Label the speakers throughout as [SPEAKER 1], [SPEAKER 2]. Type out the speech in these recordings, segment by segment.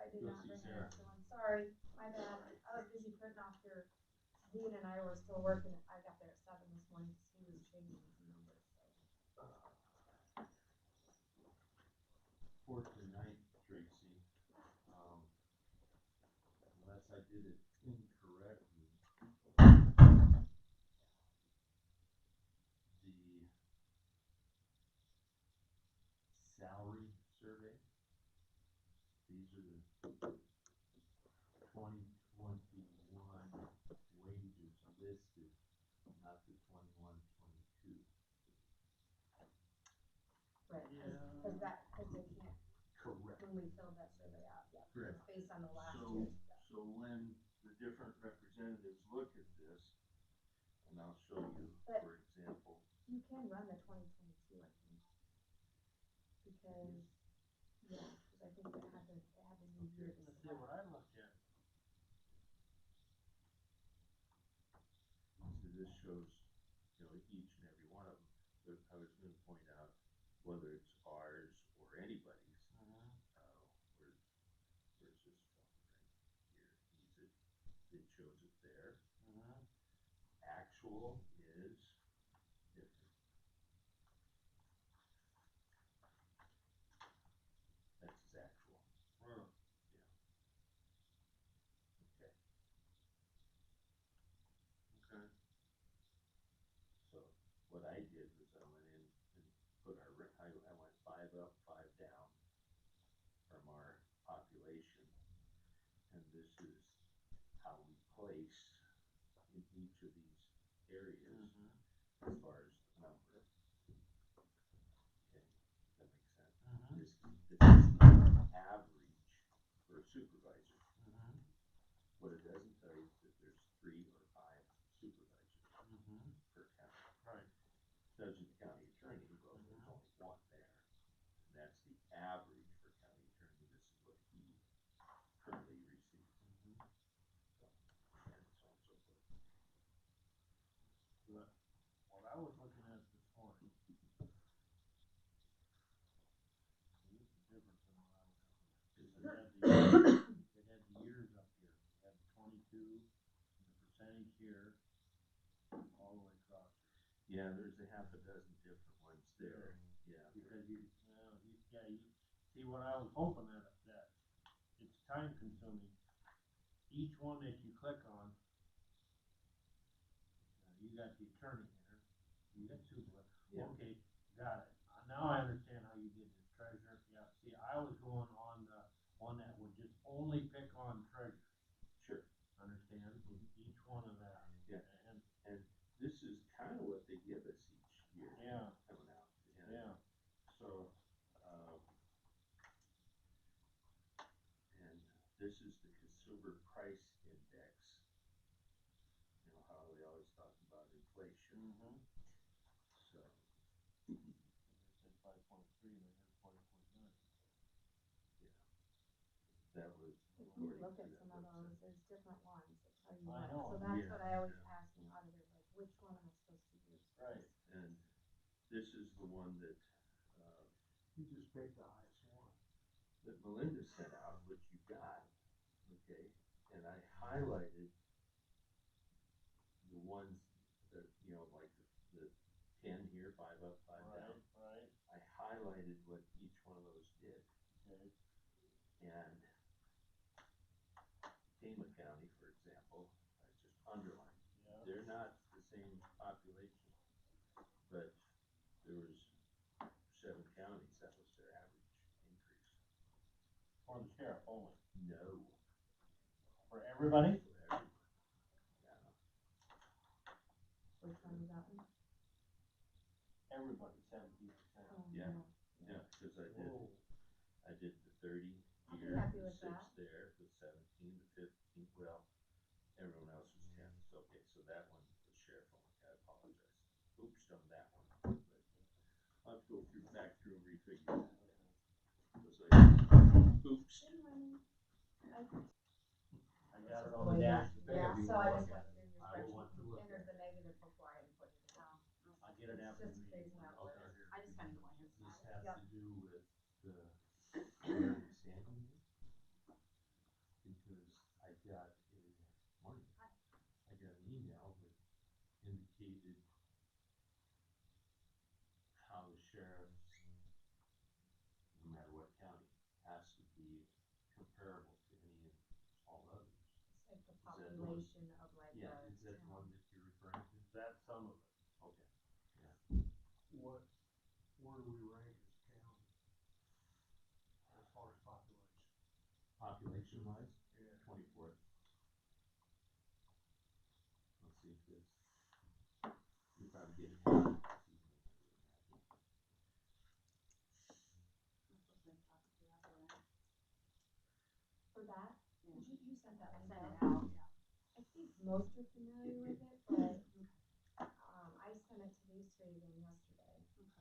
[SPEAKER 1] I did
[SPEAKER 2] Go
[SPEAKER 1] not
[SPEAKER 2] see
[SPEAKER 1] bring
[SPEAKER 2] Sarah.
[SPEAKER 1] an extra one. Sorry, my bad. I was busy printing off your, Dean and I were still working. I got there at 7 this morning because he was changing some numbers, so.
[SPEAKER 2] Fourth and ninth, Tracy, unless I did it incorrectly, the salary survey, these are the 2021 wages listed, not the 21-22.
[SPEAKER 1] Right,
[SPEAKER 2] Yeah.
[SPEAKER 1] cause they can't,
[SPEAKER 2] Correct.
[SPEAKER 1] when we filled that survey out, yeah,
[SPEAKER 2] Correct.
[SPEAKER 1] it's based on the last
[SPEAKER 2] So,
[SPEAKER 1] year's stuff.
[SPEAKER 2] so when the different representatives look at this, and I'll show you,
[SPEAKER 1] But
[SPEAKER 2] for example.
[SPEAKER 1] you can run the 2022, I think. Because, yeah, cause I think it had the new year to
[SPEAKER 2] Let's see what I looked at. So this shows, you know, each and every one of them. But I was going to point out whether it's ours or anybody's. Where's this fellow right here? It shows it there. Actual is different. That's his actual. Yeah. Okay. Okay. So what I did was I went in and put our, I went 5 up, 5 down from our population, and this is how we place in each of these areas as far as number. Okay, that makes sense. This is the average for a supervisor. What it doesn't tell you is that there's 3 or 5 supervisors per county. Right. Tells you the county attorney, well, there's only one there. And that's the average for county attorney. This is what he currently receives. So, and so on and so forth. But what I was looking at this morning, this is different than what I was looking at. It had the years up here. It had the 22, and the percentage here, all the way across here. Yeah, there's a half a dozen different ones there. Yeah. Because you see what I was hoping that it's time consuming. Each one that you click on, you got the attorney here, you got supervisor. Yeah. Okay, got it. Now I understand how you did this treasurer. Yeah. See, I was going on the one that would just only pick on treasurer. Sure. Understand? Each one of that. Yeah. And this is kind of what they give us each year. Yeah. Coming out. Yeah. So, and this is the consumer price index. You know how they always talk about inflation. So, they said 5.3 and they had 5.9. Yeah. That was.
[SPEAKER 1] If you look at some of those, there's different ones that tell you
[SPEAKER 2] I
[SPEAKER 1] what.
[SPEAKER 2] know.
[SPEAKER 1] So that's what I always ask my auditors, like, which one am I supposed to use?
[SPEAKER 2] Right. And this is the one that you just picked the highest one that Melinda sent out, which you got. Okay. And I highlighted the ones that, you know, like the 10 here, 5 up, 5 down. Right. I highlighted what each one of those did. Okay. And Tama County, for example, I just underlined. Yeah. They're not the same population, but there was 7 counties, that was their average increase. For the sheriff only? No. For everybody? For everybody. Yeah.
[SPEAKER 1] Which one is that one?
[SPEAKER 2] Everybody, 17%. Yeah.
[SPEAKER 1] No.
[SPEAKER 2] Yeah, because I did the 30
[SPEAKER 1] I'll
[SPEAKER 2] here,
[SPEAKER 1] be happy
[SPEAKER 2] the
[SPEAKER 1] with
[SPEAKER 2] 6
[SPEAKER 1] that.
[SPEAKER 2] there, the 17, the 15. Well, everyone else was 10. So, okay, so that one was sheriff only. I apologize. Oops on that one. But I'll have to go back through and refigure that. Oops. I got it on the dash.
[SPEAKER 1] Yeah, so I just went through your spreadsheet, entered the negative before I input it in.
[SPEAKER 2] I'll get it after
[SPEAKER 1] It's just
[SPEAKER 2] the meeting.
[SPEAKER 1] crazy how it works. I just kinda go ahead and
[SPEAKER 2] This
[SPEAKER 1] sign it.
[SPEAKER 2] has to do with the Mary Sandy. sheriffs, no matter what county, has to be comparable to any and all others.
[SPEAKER 1] It's like the
[SPEAKER 2] Is that the one?
[SPEAKER 1] population of like
[SPEAKER 2] Yeah,
[SPEAKER 1] a
[SPEAKER 2] is that the
[SPEAKER 1] town.
[SPEAKER 2] one that you're referring to?
[SPEAKER 3] That's some of it.
[SPEAKER 2] Okay, yeah.
[SPEAKER 4] What, where do we rank as a county? As far as population?
[SPEAKER 2] Population wise,
[SPEAKER 4] Yeah.
[SPEAKER 2] 24th. Let's see if this, you probably get it.
[SPEAKER 1] For that,
[SPEAKER 5] Yeah.
[SPEAKER 1] you sent that link
[SPEAKER 5] Send it
[SPEAKER 1] out?
[SPEAKER 5] out, yeah.
[SPEAKER 1] I think most are familiar with it, but, I sent it to these three again yesterday. It's,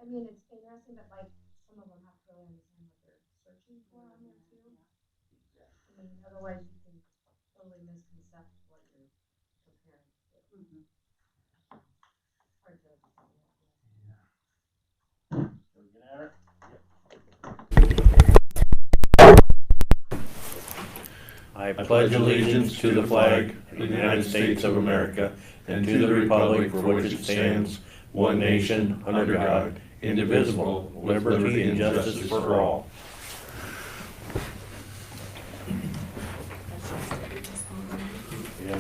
[SPEAKER 1] I mean, it's interesting, but like, some of them have to really understand what they're searching for on there too.
[SPEAKER 2] Exactly.
[SPEAKER 1] I mean, otherwise you can totally misconcept what you're comparing to.
[SPEAKER 5] Mhm.
[SPEAKER 1] Hard to explain it.
[SPEAKER 2] Yeah.
[SPEAKER 3] Shall we get at it?
[SPEAKER 6] I pledge allegiance to the flag of the United States of America and to the republic for which it stands, one nation, under God, indivisible, liberty and justice for all. Yeah.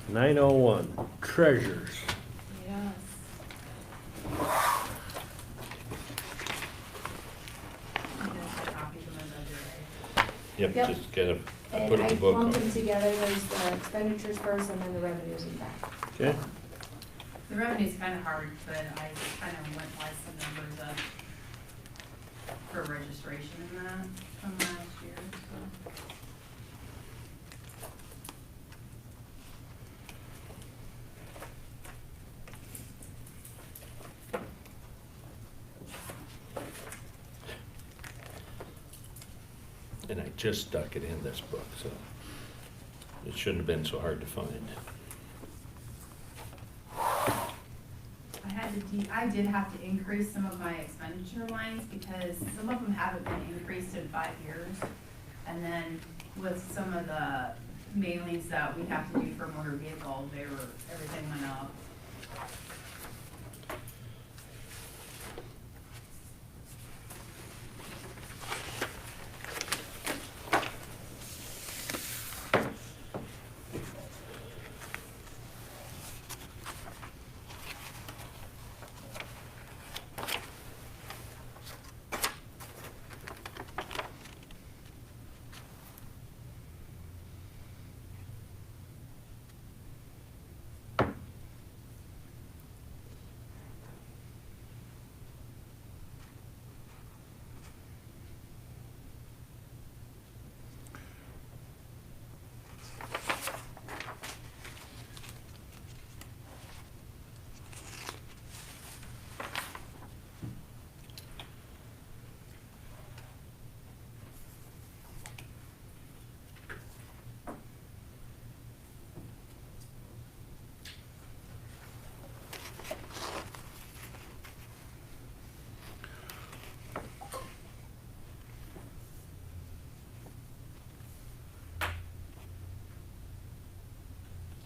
[SPEAKER 6] (901) Treasures.
[SPEAKER 5] Yes.
[SPEAKER 6] Yep,
[SPEAKER 5] Yep.
[SPEAKER 6] just gotta
[SPEAKER 5] And
[SPEAKER 6] put
[SPEAKER 5] I
[SPEAKER 6] a book
[SPEAKER 5] lumped
[SPEAKER 6] on.
[SPEAKER 5] them together, there's the expenditures first and then the revenues in back.
[SPEAKER 6] Okay.
[SPEAKER 7] The revenue's kinda hard, but I kinda went by some numbers up for registration and that from last year, so.
[SPEAKER 6] And I just stuck it in this book, so it shouldn't have been so hard to find.
[SPEAKER 7] I did have to increase some of my expenditure lines because some of them haven't been increased in 5 years. And then with some of the mailings that we have to do for motor vehicle, everything went up.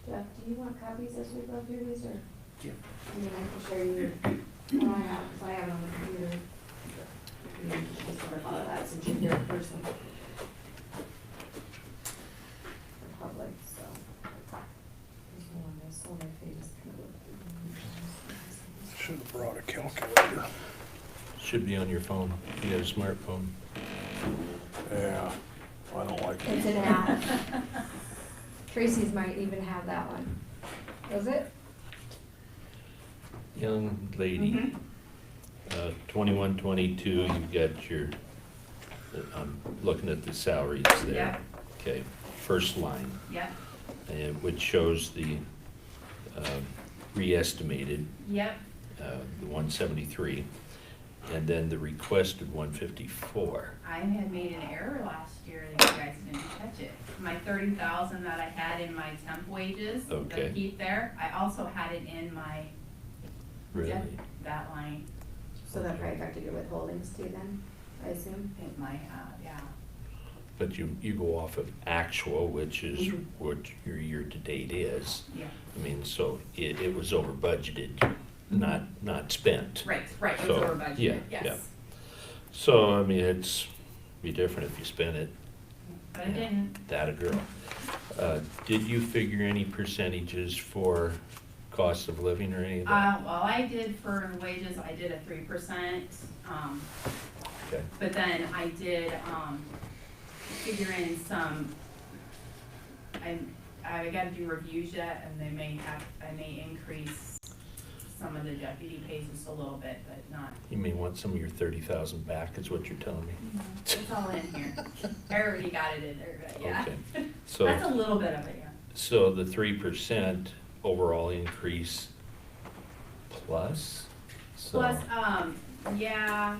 [SPEAKER 5] Jeff, do you want copies as we go through these, or?
[SPEAKER 6] Yeah.
[SPEAKER 5] I mean, I can share you, oh, I have, cause I have it on the computer. You can just sort of follow that since you're here in person. The public, so. There's one, there's so many pages.
[SPEAKER 4] Should have brought a calculator.
[SPEAKER 6] Should be on your phone. You got a smartphone.
[SPEAKER 4] Yeah, I don't like it.
[SPEAKER 5] It's an app. Tracy's might even have that one. Does it?
[SPEAKER 6] Young lady, 21, 22, you've got your, I'm looking at the salaries there.
[SPEAKER 7] Yep.
[SPEAKER 6] Okay, first line,
[SPEAKER 7] Yep,
[SPEAKER 6] and which shows the re-estimated,
[SPEAKER 7] yep,
[SPEAKER 6] the 173, and then the requested 154.
[SPEAKER 7] I had made an error last year that you guys didn't catch it. My 30,000 that I had in my temp wages,
[SPEAKER 6] Okay.
[SPEAKER 7] that keep there, I also had it in my,
[SPEAKER 6] Really?
[SPEAKER 7] that line.
[SPEAKER 5] So that probably affected your withholdings too then? I assume.
[SPEAKER 7] It might have, yeah.
[SPEAKER 6] But you go off of actual, which is
[SPEAKER 5] Mhm.
[SPEAKER 6] what your year-to-date is.
[SPEAKER 7] Yeah.
[SPEAKER 6] I mean, so it was over budgeted, not spent.
[SPEAKER 7] Right, it was
[SPEAKER 6] So,
[SPEAKER 7] over budgeted,
[SPEAKER 6] yeah,
[SPEAKER 7] yes.
[SPEAKER 6] yeah. So, I mean, it's be different if you spent it,
[SPEAKER 7] But I didn't,
[SPEAKER 6] that a girl. Did you figure any percentages for cost of living or any of that?
[SPEAKER 7] well, I did for wages, I did a 3%,
[SPEAKER 6] Okay,
[SPEAKER 7] but then I did, figure in some, I gotta do reviews yet, and I may increase some of the deputy pays just a little bit, but not.
[SPEAKER 6] you may want some of your 30,000 back, is what you're telling me?
[SPEAKER 7] It's all in here. I already got it in there, but yeah.
[SPEAKER 6] Okay. So,
[SPEAKER 7] That's a little bit of it, yeah.
[SPEAKER 6] so the 3% overall increase plus? So-
[SPEAKER 7] Plus, yeah,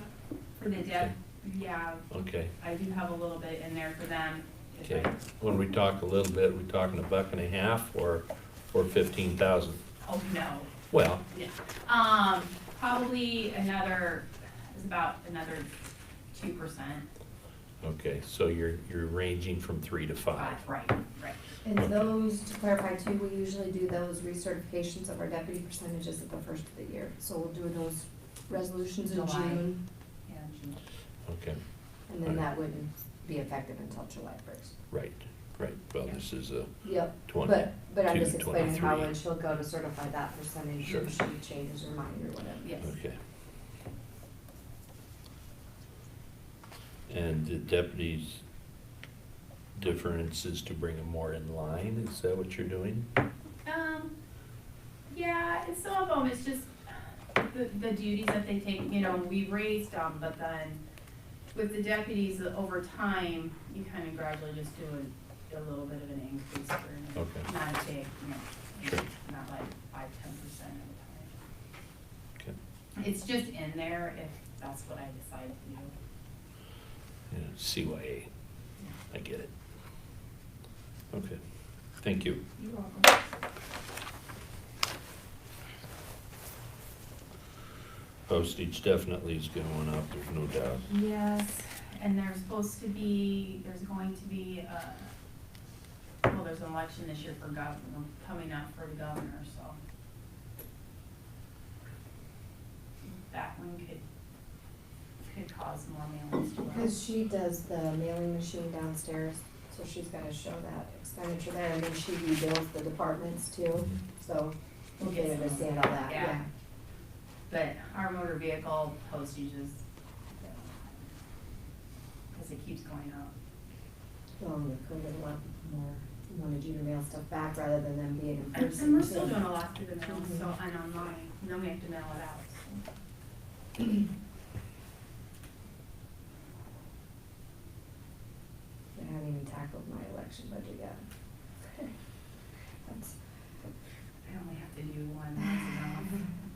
[SPEAKER 7] for the yeah,
[SPEAKER 6] Okay,
[SPEAKER 7] I do have a little bit in there for them. if
[SPEAKER 6] okay.
[SPEAKER 7] I-
[SPEAKER 6] When we talk a little bit, we talking $1.50 or 15,000?
[SPEAKER 7] Oh, no.
[SPEAKER 6] Well,
[SPEAKER 7] Probably another, it's about another 2%.
[SPEAKER 6] okay, so you're ranging from 3 to 5.
[SPEAKER 7] Right.
[SPEAKER 5] And
[SPEAKER 6] Okay.
[SPEAKER 5] those, to clarify too, we usually do those recertifications of our deputy percentages at the first of the year. So we'll do those resolutions in
[SPEAKER 7] July.
[SPEAKER 5] June,
[SPEAKER 7] Yeah, June.
[SPEAKER 6] Okay,
[SPEAKER 5] and then that wouldn't be effective until July first.
[SPEAKER 6] right. Well,
[SPEAKER 7] Yeah.
[SPEAKER 6] this is a
[SPEAKER 5] Yep,
[SPEAKER 6] 20.
[SPEAKER 5] but I'm just
[SPEAKER 6] 22,
[SPEAKER 5] explaining how
[SPEAKER 6] 23.
[SPEAKER 5] when she'll go to certify that percentage,
[SPEAKER 6] Sure.
[SPEAKER 5] if she changes her mind or whatever.
[SPEAKER 7] Yes.
[SPEAKER 6] Okay. And the deputies' difference is to bring them more in line, is that what you're doing?
[SPEAKER 7] Yeah, and some of them, it's just the duties that they take, we raised them, but then with the deputies, over time, you kind of gradually just do a little bit of an increase for,
[SPEAKER 6] Okay.
[SPEAKER 7] not a big,
[SPEAKER 6] Sure.
[SPEAKER 7] not like 5-10% at a
[SPEAKER 6] Okay.
[SPEAKER 7] time. It's just in there if that's what I decide to do.
[SPEAKER 6] Yeah, CYA, I get it. Okay, thank you.
[SPEAKER 7] You're welcome.
[SPEAKER 6] Postage definitely is going up, there's no doubt.
[SPEAKER 7] Yes, and there's going to be, there's an election this year for governor, coming up for the governor, so. That one could cause more mailings to
[SPEAKER 5] Because
[SPEAKER 7] us.
[SPEAKER 5] she does the mailing machine downstairs, so she's gotta show that expenditure there, and then she rebills the departments too, so we'll get to understand all that,
[SPEAKER 7] Yeah.
[SPEAKER 5] yeah.
[SPEAKER 7] But our motor vehicle postage is, because it keeps going up.
[SPEAKER 5] Well, the code doesn't want more, wanted you to mail stuff back rather than them being in person.
[SPEAKER 7] And we're still
[SPEAKER 5] too.
[SPEAKER 7] doing a lot through the mail, so,
[SPEAKER 5] Mhm.
[SPEAKER 7] and online, and then we have to mail it out, so.
[SPEAKER 5] I haven't even tackled my election budget yet. That's,
[SPEAKER 7] I only have to do one once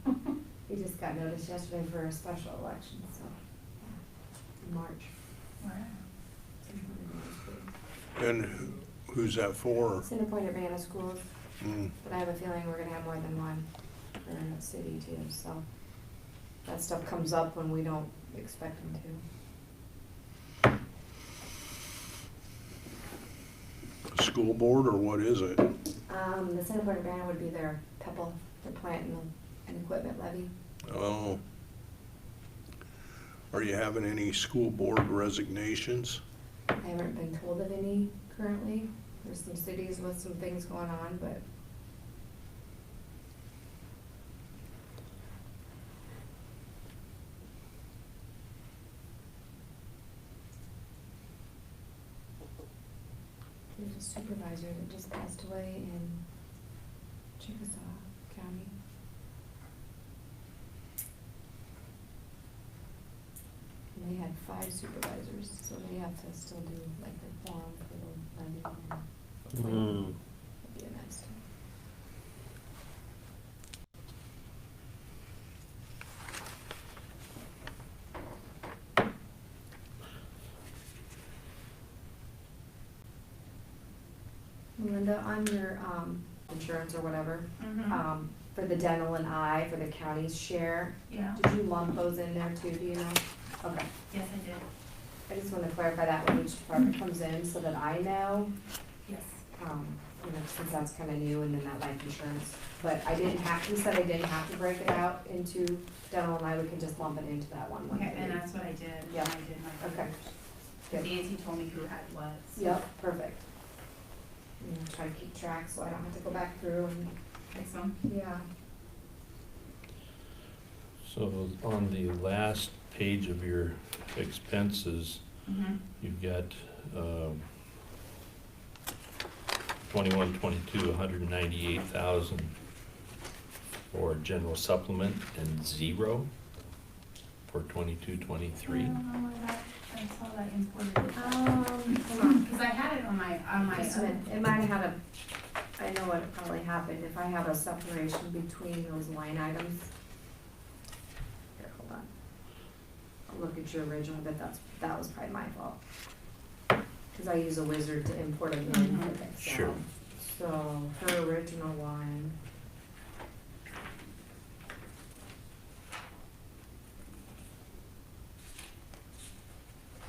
[SPEAKER 7] a month.
[SPEAKER 5] we just got notice yesterday for a special election, so, yeah, in March.
[SPEAKER 7] Wow.
[SPEAKER 4] And who's that for?
[SPEAKER 5] Center Point Urbana Schools,
[SPEAKER 4] Mm,
[SPEAKER 5] but I have a feeling we're gonna have more than one for the city too, so. That stuff comes up when we don't expect them to.
[SPEAKER 4] School board or what is it?
[SPEAKER 5] The Center Point Urbana would be their PEPAL, their plant and equipment levy.
[SPEAKER 4] Oh. Are you having any school board resignations?
[SPEAKER 5] I haven't been told of any currently. There's some cities with some things going on, but. There's a supervisor that just passed away in Chickasaw County. And they had 5 supervisors, so they have to still do like their quorum for the levy and appointment. It'd be a mess. Melinda, on your, insurance or whatever,
[SPEAKER 7] Mhm.
[SPEAKER 5] for the dental and eye, for the county's share,
[SPEAKER 7] Yeah,
[SPEAKER 5] did you lump those in there too, do you know? Okay,
[SPEAKER 7] yes, I did,
[SPEAKER 5] I just wanna clarify that when each department comes in, so that I know,
[SPEAKER 7] yes.
[SPEAKER 5] you know, since that's kinda new, and then that life insurance. But I didn't have, he said I didn't have to break it out into dental and eye, we can just lump it into that one.
[SPEAKER 7] Okay, and that's what I did, when
[SPEAKER 5] Yeah.
[SPEAKER 7] I did my
[SPEAKER 5] Okay.
[SPEAKER 7] figures.
[SPEAKER 5] Good.
[SPEAKER 7] Nancy told me who had what. so-
[SPEAKER 5] Yep, perfect. Try to keep track so I don't have to go back through and,
[SPEAKER 7] Next one.
[SPEAKER 5] yeah.
[SPEAKER 6] So on the last page of your expenses,
[SPEAKER 7] Mm-hmm.
[SPEAKER 6] you've got, 21, 22, 198,000 for general supplement and 0 for 22, 23.
[SPEAKER 7] I don't know where that, I saw that imported.
[SPEAKER 5] Hold on.
[SPEAKER 7] Because I had it on my,
[SPEAKER 5] Just a minute, it might have had a, I know what probably happened, if I have a separation between those line items. Here, hold on. I'll look at your original, but that was probably my fault. Cause I use a wizard to import them in
[SPEAKER 7] Mhm.
[SPEAKER 5] with Excel.
[SPEAKER 6] Sure.
[SPEAKER 5] So, her original one.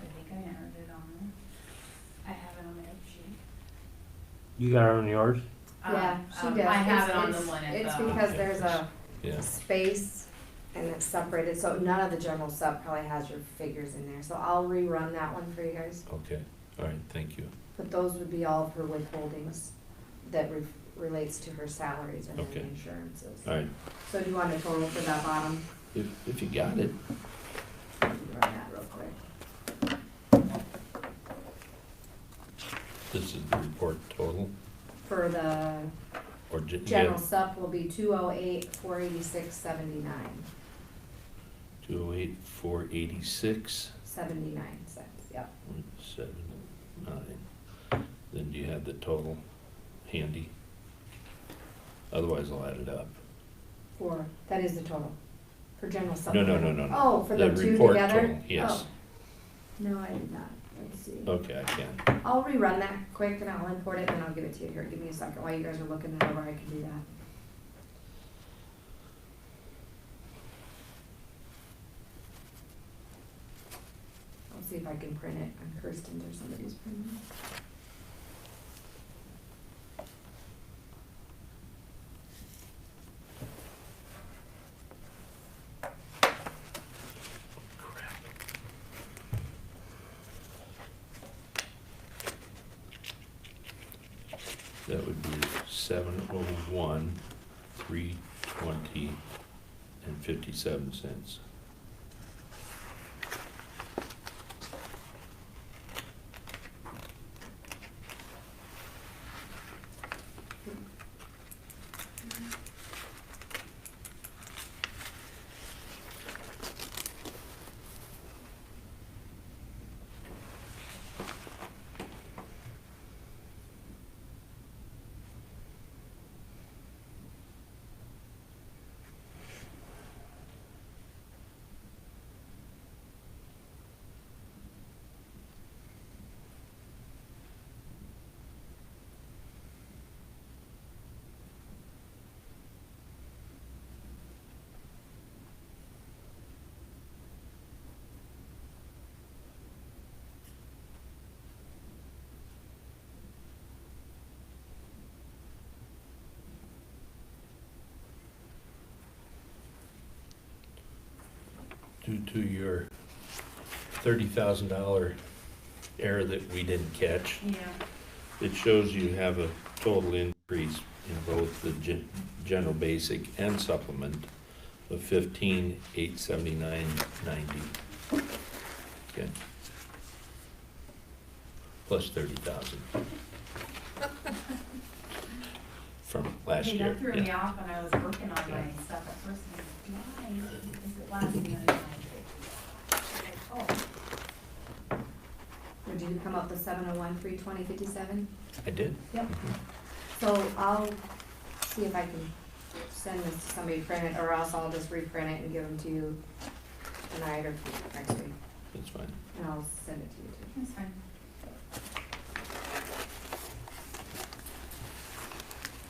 [SPEAKER 7] I think I entered it on there. I have it on my other sheet.
[SPEAKER 6] You got it on yours?
[SPEAKER 5] Yeah, she does.
[SPEAKER 7] I have it
[SPEAKER 5] It's-
[SPEAKER 7] on the
[SPEAKER 5] it's-
[SPEAKER 7] one at
[SPEAKER 5] It's
[SPEAKER 7] the.
[SPEAKER 5] because there's a
[SPEAKER 6] Yeah.
[SPEAKER 5] space and it's separated, so none of the general sub probably has your figures in there, so I'll rerun that one for you guys.
[SPEAKER 6] Okay, all right, thank you.
[SPEAKER 5] But those would be all of her withholdings that relates to her salaries and
[SPEAKER 6] Okay.
[SPEAKER 5] her insurances.
[SPEAKER 6] All right,
[SPEAKER 5] So do you want a total for that bottom?
[SPEAKER 6] if you got it.
[SPEAKER 5] Run that real quick.
[SPEAKER 6] This is the report total,
[SPEAKER 5] For the
[SPEAKER 6] or
[SPEAKER 5] general sup will be 208, 486, 79.
[SPEAKER 6] 208, 486,
[SPEAKER 5] 79 cents, yep.
[SPEAKER 6] 79. Then do you have the total handy? Otherwise I'll add it up.
[SPEAKER 5] That is the total, for general sup.
[SPEAKER 6] No.
[SPEAKER 5] Oh, for the two
[SPEAKER 6] report
[SPEAKER 5] together?
[SPEAKER 6] total, yes.
[SPEAKER 5] Oh. No, I did not, let's see.
[SPEAKER 6] Okay, I can.
[SPEAKER 5] I'll rerun that quick and I'll import it and I'll give it to you here, give me a second while you guys are looking that over, I can do that. I'll see if I can print it on Kirsten's or somebody's printing it.
[SPEAKER 6] That would be 701, 320, and 57 cents. Due to your $30,000 error that we didn't catch,
[SPEAKER 7] Yeah,
[SPEAKER 6] it shows you have a total increase in both the general basic and supplement of 15,879.90. Okay. Plus 30,000. From last
[SPEAKER 7] hey,
[SPEAKER 6] year.
[SPEAKER 7] that threw
[SPEAKER 6] yeah.
[SPEAKER 7] me off when I was working on my stuff at first, and I was like, why is it lasting that long? Oh,
[SPEAKER 5] Or did you come up with 701, 320, 57?
[SPEAKER 6] I did.
[SPEAKER 5] Yep.
[SPEAKER 6] Mhm.
[SPEAKER 5] So I'll see if I can send this to somebody to print it, or else I'll just reprint it and give them to you tonight or next week,
[SPEAKER 6] That's fine.
[SPEAKER 5] and I'll send it to you too.
[SPEAKER 7] that's fine.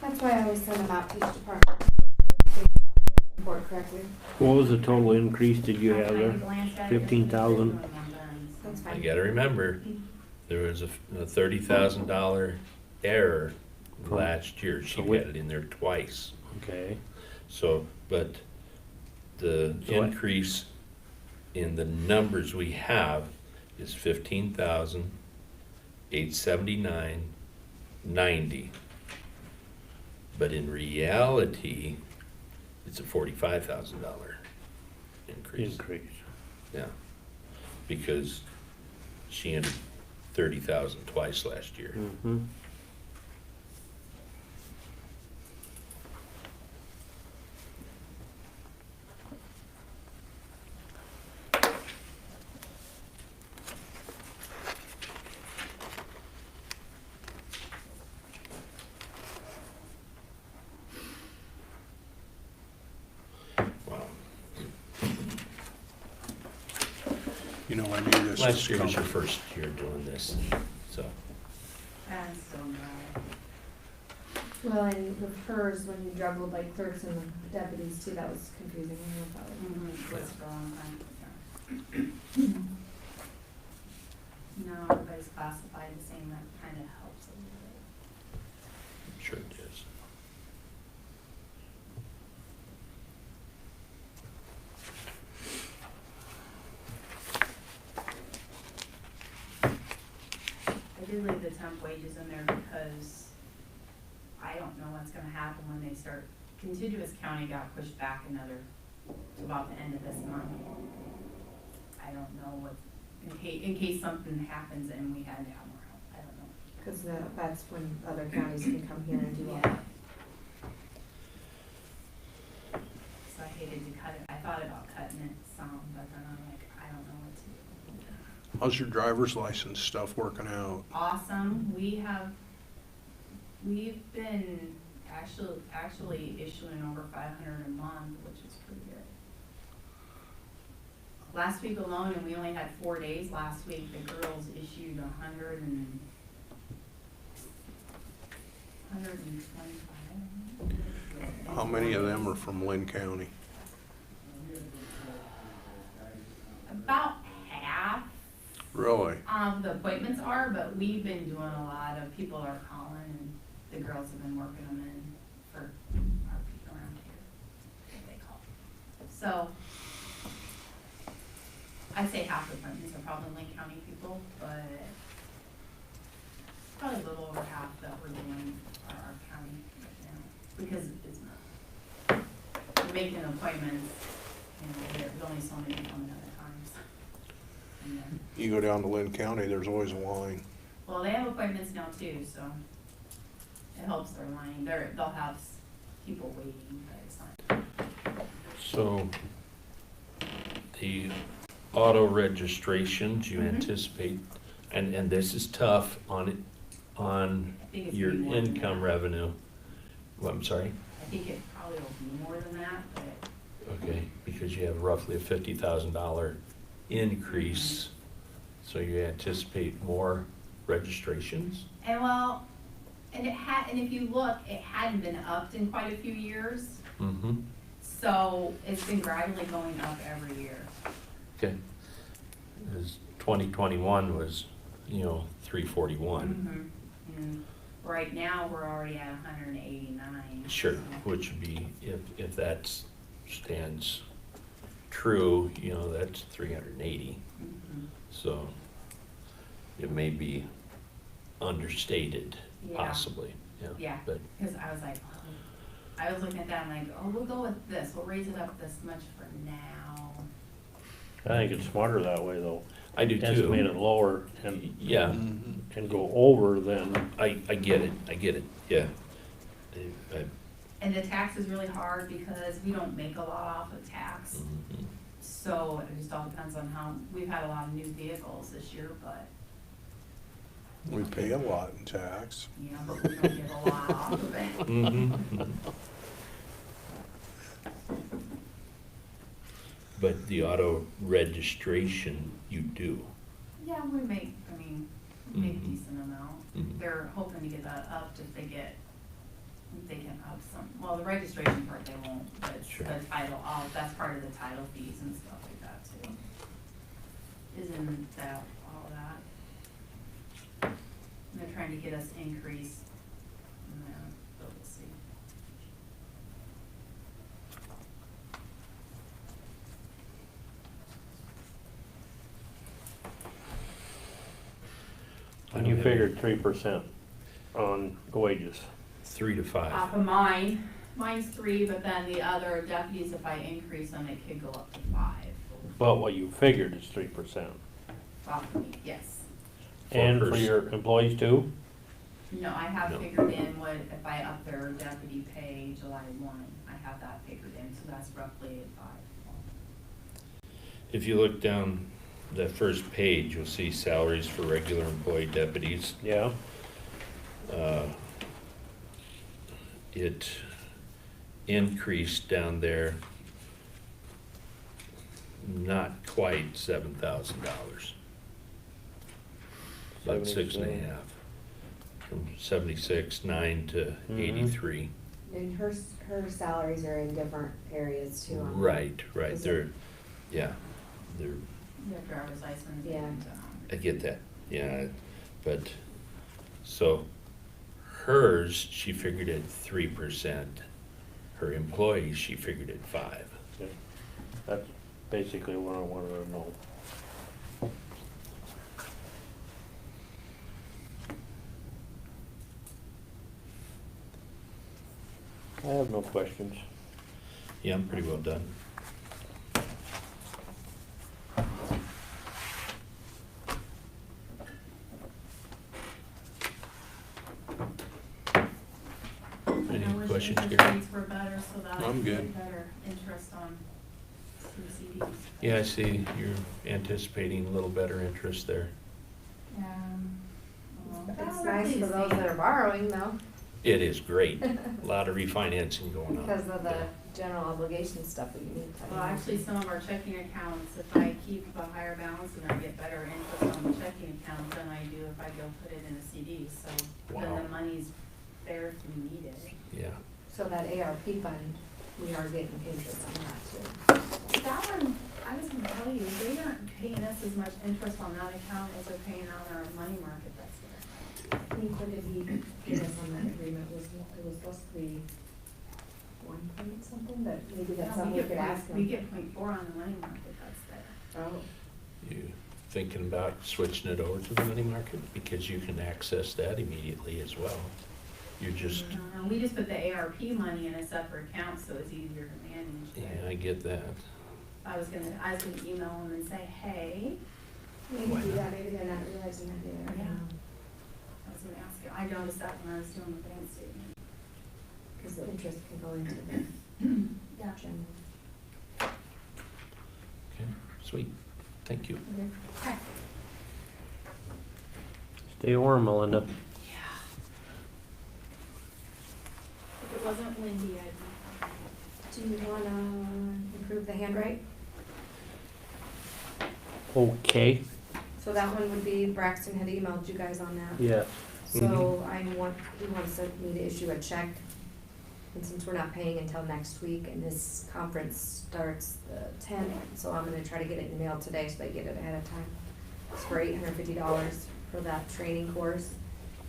[SPEAKER 5] That's why I always send them out to each department. report correctly.
[SPEAKER 6] What was the total increase did you have there? 15,000?
[SPEAKER 5] That's
[SPEAKER 8] I
[SPEAKER 5] fine.
[SPEAKER 8] gotta remember, there was a $30,000 error last year. She
[SPEAKER 6] So we-
[SPEAKER 8] had it in there twice.
[SPEAKER 6] Okay,
[SPEAKER 8] So, but the
[SPEAKER 6] So what-
[SPEAKER 8] increase in the numbers we have is 15,879.90. But in reality, it's a $45,000 increase. Yeah, because she entered 30,000 twice last year.
[SPEAKER 6] mm-hmm.
[SPEAKER 8] Wow.
[SPEAKER 4] You know, I knew this
[SPEAKER 8] Last
[SPEAKER 4] was
[SPEAKER 8] year was your
[SPEAKER 4] coming.
[SPEAKER 8] first year doing this, so.
[SPEAKER 7] That's so bad.
[SPEAKER 5] Well, and with hers, when you juggled like clerks and deputies too, that was confusing. I don't know if that would-
[SPEAKER 7] What's going on? Yeah. No, everybody's classified the same, that kind of helps a little bit.
[SPEAKER 8] Sure it is.
[SPEAKER 7] I did leave the temp wages in there because I don't know what's gonna happen when they start, contiguous county got pushed back another, to about the end of this month. I don't know what, in case something happens and we had to have more help, I don't know.
[SPEAKER 5] Cause that's when other counties can come here and do all
[SPEAKER 7] Yeah.
[SPEAKER 5] that.
[SPEAKER 7] So I hated to cut it, I thought about cutting it some, but then I'm like, I don't know what to do.
[SPEAKER 4] How's your driver's license stuff working out?
[SPEAKER 7] Awesome, we've been actually issuing over 500 a month, which is pretty good. Last week alone, and we only had 4 days last week, the girls issued 125.
[SPEAKER 4] How many of them are from Lynn County?
[SPEAKER 7] About half
[SPEAKER 4] Really?
[SPEAKER 7] the appointments are, but we've been doing a lot of, people are calling, and the girls have been working them in for our people around here, what they call. So, I'd say half the appointments are probably Lynn County people, but probably a little over half that we're doing are our county right now, because it's not, we're making appointments, you know, there's only so many coming at a time. And then,
[SPEAKER 4] You go down to Lynn County, there's always a line.
[SPEAKER 7] well, they have appointments now too, so it helps their line. They'll have people waiting, but it's not.
[SPEAKER 8] So, the auto registrations you
[SPEAKER 7] Mhm.
[SPEAKER 8] anticipate, and this is tough on
[SPEAKER 7] I think it's
[SPEAKER 8] your
[SPEAKER 7] gonna be more than
[SPEAKER 8] income
[SPEAKER 7] that.
[SPEAKER 8] revenue. Well, I'm sorry,
[SPEAKER 7] I think it probably will be more than that, but
[SPEAKER 8] okay, because you have roughly a $50,000 increase, so you anticipate more registrations?
[SPEAKER 7] and well, and if you look, it hadn't been upped in quite a few years,
[SPEAKER 8] Mm-hmm,
[SPEAKER 7] so it's been gradually going up every year.
[SPEAKER 8] okay. Because 2021 was, 341.
[SPEAKER 7] And right now, we're already at 189.
[SPEAKER 8] Sure,
[SPEAKER 7] so-
[SPEAKER 8] which would be, if that stands true, that's 380.
[SPEAKER 7] Mhm.
[SPEAKER 8] So it may be understated,
[SPEAKER 7] Yeah.
[SPEAKER 8] possibly,
[SPEAKER 7] Yeah.
[SPEAKER 8] But,
[SPEAKER 7] Because I was like, I was looking at that, I'm like, oh, we'll go with this, we'll raise it up this much for now.
[SPEAKER 6] I think it's smarter that way though.
[SPEAKER 8] I do too.
[SPEAKER 6] Estimate it lower and
[SPEAKER 8] Yeah,
[SPEAKER 6] go over than,
[SPEAKER 8] I get it, yeah.
[SPEAKER 7] And the tax is really hard because we don't make a lot off of tax.
[SPEAKER 8] Mhm.
[SPEAKER 7] So it just all depends on how, we've had a lot of new vehicles this year, but,
[SPEAKER 4] We pay a lot in tax.
[SPEAKER 7] but we don't get a lot off of it.
[SPEAKER 8] Mhm. But the auto registration, you do.
[SPEAKER 7] Yeah, we make a
[SPEAKER 8] Mhm.
[SPEAKER 7] decent amount.
[SPEAKER 8] Mhm.
[SPEAKER 7] They're hoping to get that up if they get think they can up some, well, the registration part they won't, but
[SPEAKER 8] Sure.
[SPEAKER 7] the title, that's part of the title fees and stuff like that too. Isn't that all that? And they're trying to get us increase in there, but we'll see.
[SPEAKER 6] And you figured 3% on wages.
[SPEAKER 8] 3 to 5.
[SPEAKER 7] Off of mine, mine's 3, but then the other deputies, if I increase them, it could go up to 5.
[SPEAKER 6] But what you figured is 3%.
[SPEAKER 7] Off of me, yes.
[SPEAKER 6] And for
[SPEAKER 8] 4%.
[SPEAKER 6] your employees too?
[SPEAKER 7] No, I have
[SPEAKER 8] No.
[SPEAKER 7] figured in what, if I up their deputy pay July 1, I have that figured in, so that's roughly at 5.
[SPEAKER 8] If you look down the first page, you'll see salaries for regular employee deputies.
[SPEAKER 6] Yeah.
[SPEAKER 8] It increased down there, not quite $7,000. About 6.5, from 76.9 to
[SPEAKER 6] Mhm.
[SPEAKER 8] 83.
[SPEAKER 5] And her salaries are in different areas too. aren't they?
[SPEAKER 8] Right,
[SPEAKER 5] Is
[SPEAKER 8] they're,
[SPEAKER 5] it-
[SPEAKER 8] yeah, they're,
[SPEAKER 7] Their driver's license
[SPEAKER 5] Yeah.
[SPEAKER 7] and,
[SPEAKER 8] I get that, yeah, but, so, hers, she figured at 3%. Her employees, she figured at 5.
[SPEAKER 6] That's basically what I wanted to know. I have no questions.
[SPEAKER 8] Yeah, I'm pretty well done. Any
[SPEAKER 7] I wish
[SPEAKER 8] questions,
[SPEAKER 7] interest
[SPEAKER 8] Gary?
[SPEAKER 7] rates were better, so that I
[SPEAKER 8] I'm
[SPEAKER 7] could
[SPEAKER 8] good.
[SPEAKER 7] get better interest on some CDs.
[SPEAKER 8] Yeah, I see you're anticipating a little better interest there.
[SPEAKER 5] It's nice for those that are borrowing though,
[SPEAKER 8] It is great. A lot of refinancing going on.
[SPEAKER 5] because of the general obligation stuff that you need to.
[SPEAKER 7] Well, actually, some of our checking accounts, if I keep a higher balance and I get better interest on the checking account than I do if I go put it in a CD, so then
[SPEAKER 8] Wow.
[SPEAKER 7] the money's there if we need it.
[SPEAKER 8] Yeah,
[SPEAKER 5] So that ARP fund, we are getting interest on that too.
[SPEAKER 7] That one, I was gonna tell you, they aren't paying us as much interest on that account as they're paying on our money market that's there.
[SPEAKER 5] I think what did he give us on that agreement was, it was supposed to be 1 point something, but maybe that's
[SPEAKER 7] No,
[SPEAKER 5] something we could ask him.
[SPEAKER 7] We get 0.4 on the money market that's there.
[SPEAKER 5] Oh,
[SPEAKER 8] you thinking about switching it over to the money market? Because you can access that immediately as well. You're just,
[SPEAKER 7] No, we just put the ARP money in a separate account, so it's easier to manage.
[SPEAKER 8] yeah, I get that.
[SPEAKER 7] I was gonna email them and say, hey,
[SPEAKER 5] maybe do that, maybe they're not realizing that they're,
[SPEAKER 7] Yeah. I was gonna ask you, I noticed that when I was doing the bank statement.
[SPEAKER 5] because the interest can go into the
[SPEAKER 7] Yeah.
[SPEAKER 5] general.
[SPEAKER 8] Okay, sweet. Thank you.
[SPEAKER 7] Okay.
[SPEAKER 6] Stay warm, Melinda.
[SPEAKER 7] Yeah. If it wasn't windy, I'd be.
[SPEAKER 5] Do you wanna improve the handwrite?
[SPEAKER 6] Okay.
[SPEAKER 5] So that one would be, Braxton had emailed you guys on that.
[SPEAKER 6] Yes.
[SPEAKER 5] So he wants me to issue a check, and since we're not paying until next week, and this conference starts the 10th, so I'm gonna try to get it in the mail today so they get it ahead of time. It's for $850 for that training course,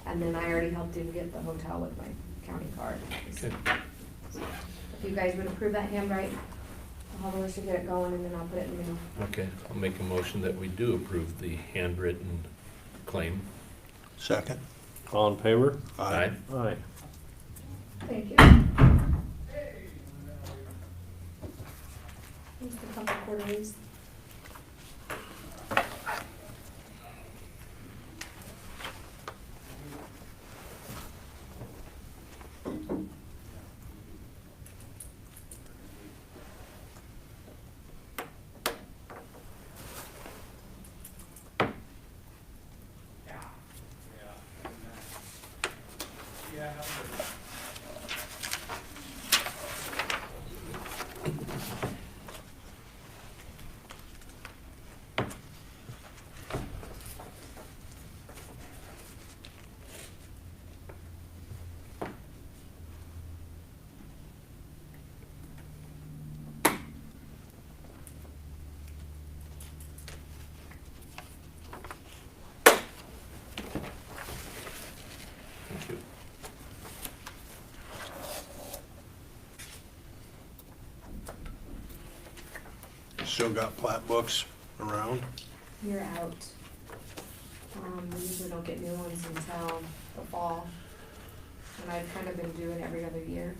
[SPEAKER 5] and then I already helped him get the hotel with my county card.
[SPEAKER 8] Good.
[SPEAKER 5] If you guys would approve that handwrite, I'll should get it going, and then I'll put it in the mail.
[SPEAKER 8] Okay, I'll make a motion that we do approve the handwritten claim.
[SPEAKER 4] Second.
[SPEAKER 6] All in favor?
[SPEAKER 8] Aye.
[SPEAKER 6] Aye.
[SPEAKER 5] Thank you. Here's the couple quarterlies.
[SPEAKER 4] Still got plat books around?
[SPEAKER 5] You're out. We usually don't get new ones until the fall. And I've kind of been doing every other year.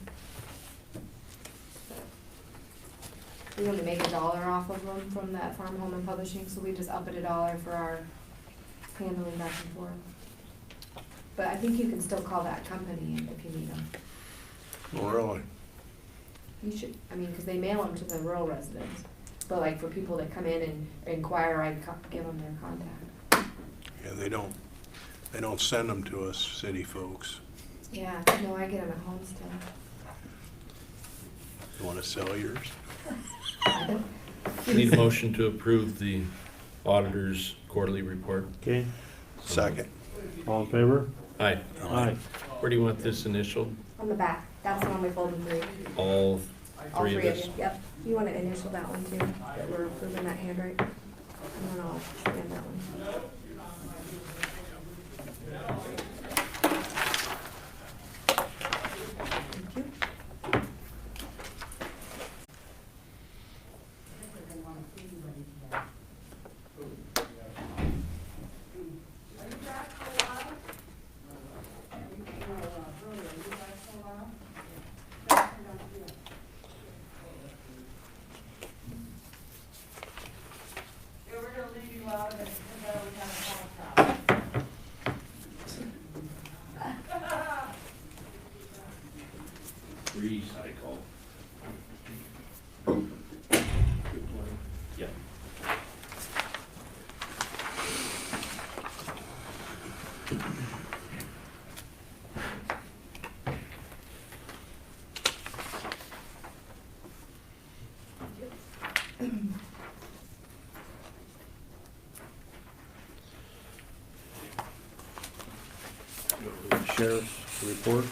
[SPEAKER 5] We only make $1 off of them from that Farm Home and Publishing, so we just up it $1 for our handling back and forth. But I think you can still call that company if you need them.
[SPEAKER 4] Oh, really?
[SPEAKER 5] You should, I mean, cause they mail them to the rural residents, but like for people that come in and inquire, I give them their contact.
[SPEAKER 4] Yeah, they don't send them to us, city folks.
[SPEAKER 5] Yeah, no, I get them at home still.
[SPEAKER 4] You wanna sell yours?
[SPEAKER 8] Need a motion to approve the auditor's quarterly report.
[SPEAKER 6] Okay,
[SPEAKER 4] Second.
[SPEAKER 6] all in favor?
[SPEAKER 8] Aye.
[SPEAKER 6] Aye.
[SPEAKER 8] Where do you want this initial?
[SPEAKER 5] On the back, that's the one we folded three.
[SPEAKER 8] All
[SPEAKER 5] All
[SPEAKER 8] three of us?
[SPEAKER 5] you, yep. You wanna initial that one too, that we're approving that handwrite? And then I'll scan that one. Thank you.
[SPEAKER 8] Recycle. Yeah.
[SPEAKER 6] Sheriff's report.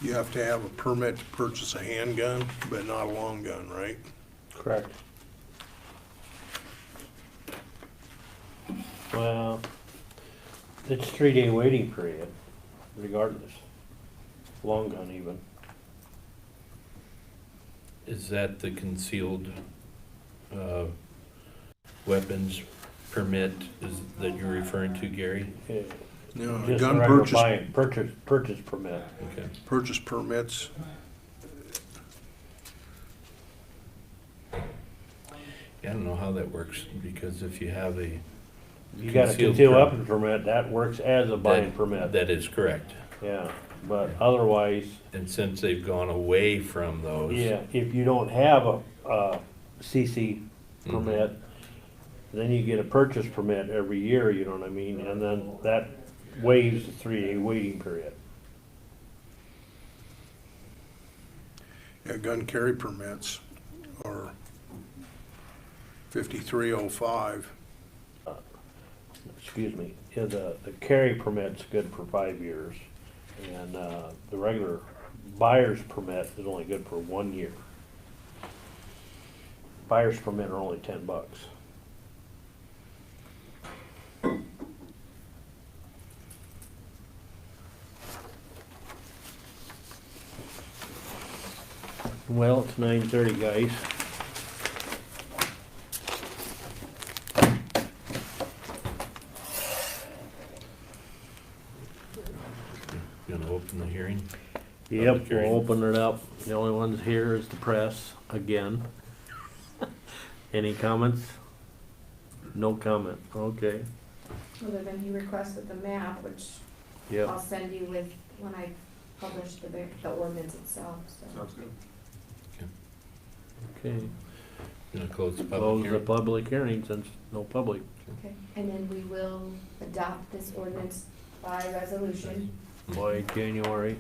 [SPEAKER 4] You have to have a permit to purchase a handgun, but not a long gun, right?
[SPEAKER 6] Correct. Well, it's 3-day waiting period, regardless. Long gun even.
[SPEAKER 8] Is that the concealed, weapons permit that you're referring to, Gary?
[SPEAKER 6] Yeah,
[SPEAKER 4] No,
[SPEAKER 6] just a
[SPEAKER 4] gun
[SPEAKER 6] regular purchase permit.
[SPEAKER 8] Okay.
[SPEAKER 4] purchase permits,
[SPEAKER 8] Yeah, I don't know how that works, because if you have a.
[SPEAKER 6] You got a
[SPEAKER 8] concealed
[SPEAKER 6] concealed
[SPEAKER 8] per-
[SPEAKER 6] weapon permit, that works as a buying permit.
[SPEAKER 8] That is correct.
[SPEAKER 6] Yeah, but otherwise,
[SPEAKER 8] And since they've gone away from those.
[SPEAKER 6] yeah, if you don't have a CC permit, then you get a purchase permit every year, you know what I mean? And then that waives the 3-day waiting period.
[SPEAKER 4] yeah, gun carry permits are 5305.
[SPEAKER 6] Excuse me, yeah, the carry permit's good for 5 years. And, the regular buyer's permit is only good for 1 year. Buyer's permit are only $10. Well, it's 9:30, guys.
[SPEAKER 8] You wanna open the hearing?
[SPEAKER 6] Yep,
[SPEAKER 8] Public
[SPEAKER 6] we'll
[SPEAKER 8] hearing.
[SPEAKER 6] open it up. The only ones here is the press, again. Any comments? No comment, okay.
[SPEAKER 5] Other than he requested the map, which
[SPEAKER 6] Yep,
[SPEAKER 5] I'll send you with, when I publish the ordinance itself, so.
[SPEAKER 4] Sounds good.
[SPEAKER 6] okay.
[SPEAKER 8] You wanna close the public
[SPEAKER 6] Close the
[SPEAKER 8] hearing?
[SPEAKER 6] public hearing since no public.
[SPEAKER 5] Okay, and then we will adopt this ordinance by resolution.
[SPEAKER 6] By January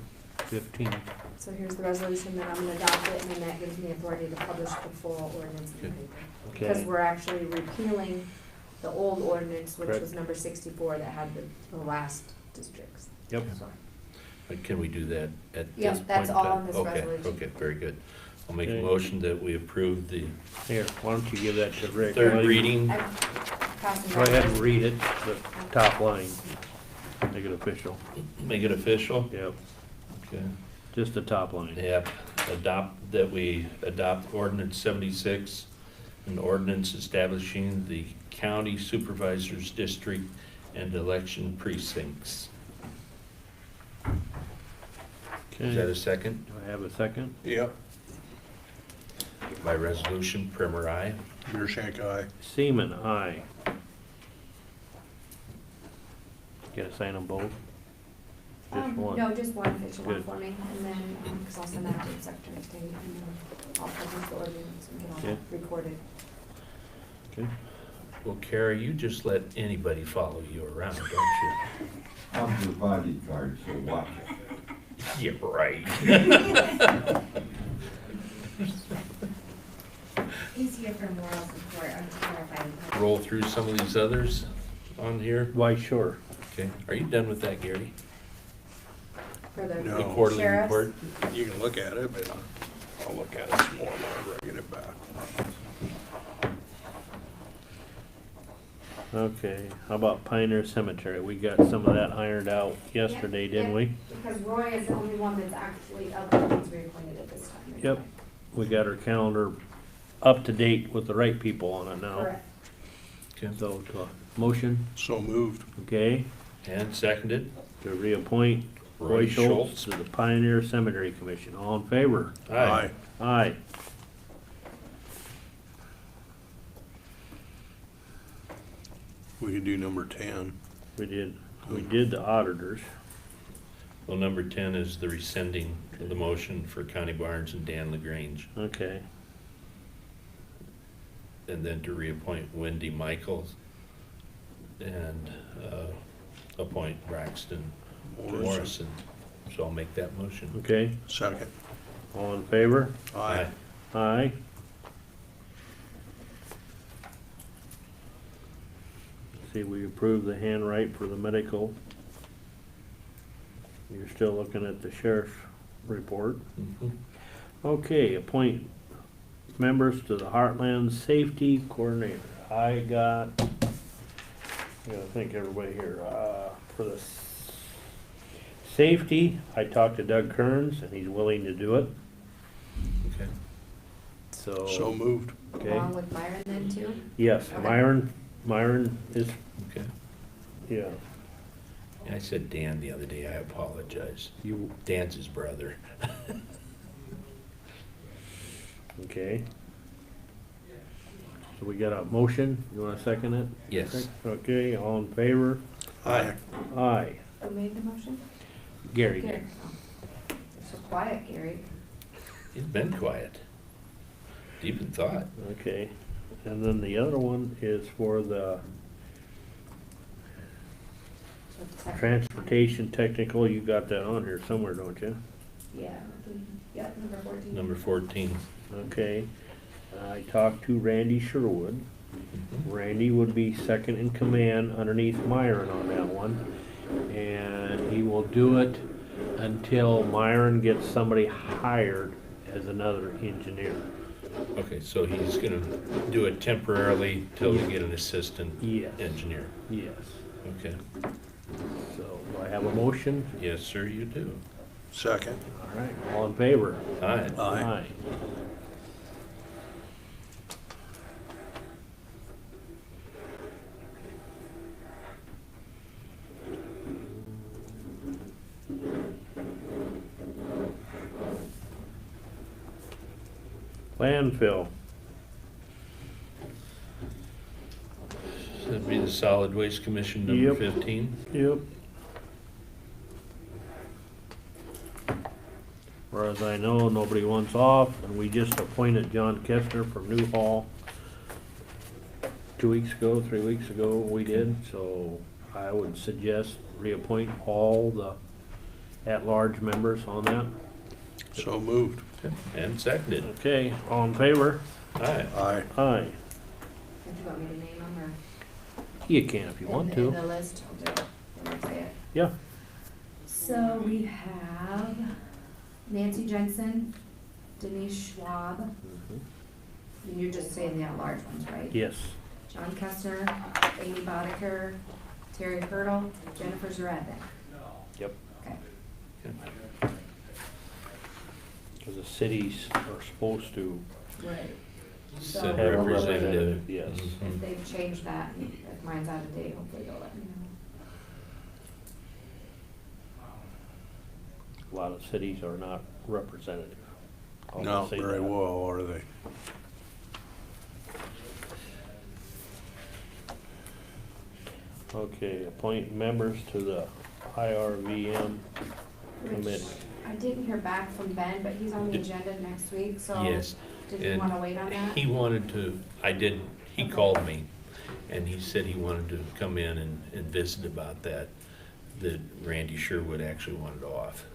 [SPEAKER 6] 15th.
[SPEAKER 5] So here's the resolution, then I'm gonna adopt it, and then that gives me authority to publish the full ordinance in the
[SPEAKER 8] Okay.
[SPEAKER 5] paper. Because
[SPEAKER 6] Okay,
[SPEAKER 5] we're actually repealing the old ordinance, which
[SPEAKER 6] Correct.
[SPEAKER 5] was number 64, that had the last districts.
[SPEAKER 6] yep.
[SPEAKER 5] So,
[SPEAKER 8] Can we do that at this
[SPEAKER 5] Yep,
[SPEAKER 8] point?
[SPEAKER 5] that's
[SPEAKER 8] in
[SPEAKER 5] all
[SPEAKER 8] time?
[SPEAKER 5] in this
[SPEAKER 8] Okay,
[SPEAKER 5] resolution.
[SPEAKER 8] okay, very good. I'll make a
[SPEAKER 6] Okay.
[SPEAKER 8] motion that we approve the
[SPEAKER 6] Here, why don't you give that to Rick?
[SPEAKER 8] third
[SPEAKER 6] Let him-
[SPEAKER 8] reading.
[SPEAKER 5] I'm passing
[SPEAKER 6] Go ahead and
[SPEAKER 5] that.
[SPEAKER 6] read it, the top line. Make it official.
[SPEAKER 8] Make it official?
[SPEAKER 6] Yep,
[SPEAKER 8] Okay.
[SPEAKER 6] just the top line.
[SPEAKER 8] Yep, we adopt ordinance 76, an ordinance establishing the county supervisor's district and election precincts. Is that
[SPEAKER 6] Okay,
[SPEAKER 8] a second?
[SPEAKER 6] do I have a second?
[SPEAKER 4] Yep.
[SPEAKER 8] By resolution, Primer, aye.
[SPEAKER 4] Beershank, aye.
[SPEAKER 6] Seaman, aye. Gotta sign them both? Just one?
[SPEAKER 5] No, just one official one
[SPEAKER 6] Good.
[SPEAKER 5] for me, and then, because I'll send that to the Secretary of State, and then I'll publish the ordinance and get all
[SPEAKER 6] Okay.
[SPEAKER 5] that recorded.
[SPEAKER 6] Okay.
[SPEAKER 8] Well, Carrie, you just let anybody follow you around, don't you?
[SPEAKER 2] I'm the bodyguard, so watch it.
[SPEAKER 8] Yeah, right.
[SPEAKER 1] He's here for moral support, I'm clarifying.
[SPEAKER 8] Roll through some of these others on here.
[SPEAKER 6] Why, sure.
[SPEAKER 8] Okay, are you done with that, Gary?
[SPEAKER 5] For the
[SPEAKER 4] No.
[SPEAKER 8] The quarterly
[SPEAKER 5] sheriffs?
[SPEAKER 8] report?
[SPEAKER 4] You can look at it, but I'll look at it some more whenever I get it back.
[SPEAKER 6] Okay, how about Pioneer Cemetery? We got some of that ironed out yesterday, didn't we?
[SPEAKER 5] Because Roy is the only one that's actually up and he's reappointed at this time.
[SPEAKER 6] Yep. We got our calendar up to date with the right people on it now.
[SPEAKER 5] Correct.
[SPEAKER 8] Okay.
[SPEAKER 6] So, motion,
[SPEAKER 4] So moved.
[SPEAKER 6] okay,
[SPEAKER 8] And seconded?
[SPEAKER 6] to reappoint Roy Schultz to the Pioneer Cemetery Commission. All in favor?
[SPEAKER 8] Aye.
[SPEAKER 6] Aye.
[SPEAKER 4] We could do number 10.
[SPEAKER 6] We did the auditors.
[SPEAKER 8] Well, number 10 is the rescinding of the motion for Connie Barnes and Dan LaGrange.
[SPEAKER 6] Okay,
[SPEAKER 8] And then to reappoint Wendy Michaels and appoint Braxton Morrison. So I'll make that motion.
[SPEAKER 6] okay,
[SPEAKER 4] Second.
[SPEAKER 6] all in favor?
[SPEAKER 4] Aye.
[SPEAKER 6] Aye. See, we approved the handwrite for the medical. You're still looking at the sheriff's report.
[SPEAKER 8] Mhm.
[SPEAKER 6] Okay, appoint members to the Heartland Safety Coordinator. I gotta thank everybody here, for the safety, I talked to Doug Kearns and he's willing to do it,
[SPEAKER 8] Okay.
[SPEAKER 4] So moved.
[SPEAKER 6] Okay,
[SPEAKER 5] Along with Myron then too?
[SPEAKER 6] yes,
[SPEAKER 5] Okay.
[SPEAKER 6] Myron is,
[SPEAKER 8] Okay.
[SPEAKER 6] yeah,
[SPEAKER 8] Yeah, I said Dan the other day, I apologize.
[SPEAKER 6] you,
[SPEAKER 8] Dan's his brother.
[SPEAKER 6] okay. So we got a motion, you wanna second it?
[SPEAKER 8] Yes.
[SPEAKER 6] Okay, all in favor?
[SPEAKER 4] Aye.
[SPEAKER 6] Aye.
[SPEAKER 5] Who made the motion?
[SPEAKER 6] Gary
[SPEAKER 5] Gary.
[SPEAKER 6] did.
[SPEAKER 5] Oh. So quiet, Gary.
[SPEAKER 8] He's been quiet. Deep in thought.
[SPEAKER 6] Okay, and then the other one is for the transportation technical, you got that on here somewhere, don't you?
[SPEAKER 5] Yeah, yep, number 14.
[SPEAKER 8] Number 14.
[SPEAKER 6] Okay, I talked to Randy Sherwood. Randy would be second in command underneath Myron on that one. And he will do it until Myron gets somebody hired as another engineer.
[SPEAKER 8] Okay, so he's gonna do it temporarily till we get an assistant
[SPEAKER 6] Yes,
[SPEAKER 8] engineer.
[SPEAKER 6] yes.
[SPEAKER 8] Okay.
[SPEAKER 6] So, do I have a motion?
[SPEAKER 8] Yes, sir, you do.
[SPEAKER 4] Second.
[SPEAKER 6] All right, all in favor?
[SPEAKER 8] Aye.
[SPEAKER 4] Aye.
[SPEAKER 6] Landfill,
[SPEAKER 8] That'd be the Solid Waste Commission number
[SPEAKER 6] Yep.
[SPEAKER 8] 15.
[SPEAKER 6] yep. Whereas I know nobody wants off, and we just appointed John Kestner from Newhall 2 weeks ago, 3 weeks ago, we did, so I would suggest reappoint all the at-large members on that.
[SPEAKER 4] So moved.
[SPEAKER 8] And seconded.
[SPEAKER 6] Okay, all in favor?
[SPEAKER 8] Aye.
[SPEAKER 4] Aye.
[SPEAKER 6] Aye.
[SPEAKER 5] If you want me to name them or?
[SPEAKER 6] You can if you want
[SPEAKER 5] In
[SPEAKER 6] to.
[SPEAKER 5] the list, I'll do it, when I say it.
[SPEAKER 6] Yeah.
[SPEAKER 5] So we have Nancy Jensen, Denise Schwab, and you're just saying the at-large ones, right?
[SPEAKER 6] Yes.
[SPEAKER 5] John Kestner, Amy Boddicker, Terry Hurdle, Jennifer Zaradnik.
[SPEAKER 6] Yep.
[SPEAKER 5] Okay.
[SPEAKER 6] Because the cities are supposed to
[SPEAKER 5] Right.
[SPEAKER 8] Said
[SPEAKER 6] have a
[SPEAKER 8] representative.
[SPEAKER 6] Yes.
[SPEAKER 8] Mhm.
[SPEAKER 5] If they've changed that, and if mine's out of date, hopefully they'll let me know.
[SPEAKER 6] A lot of cities are not representative. I'll
[SPEAKER 4] Not
[SPEAKER 6] say
[SPEAKER 4] very
[SPEAKER 6] that.
[SPEAKER 4] well, are they?
[SPEAKER 6] Okay, appoint members to the IRVM
[SPEAKER 5] Which
[SPEAKER 6] committee.
[SPEAKER 5] I didn't hear back from Ben, but he's on the agenda next week, so
[SPEAKER 8] Yes.
[SPEAKER 5] did you
[SPEAKER 8] and
[SPEAKER 5] wanna wait on that?
[SPEAKER 8] He wanted to, he
[SPEAKER 5] Okay.
[SPEAKER 8] called me, and he said he wanted to come in and visit about that Randy Sherwood actually wanted off,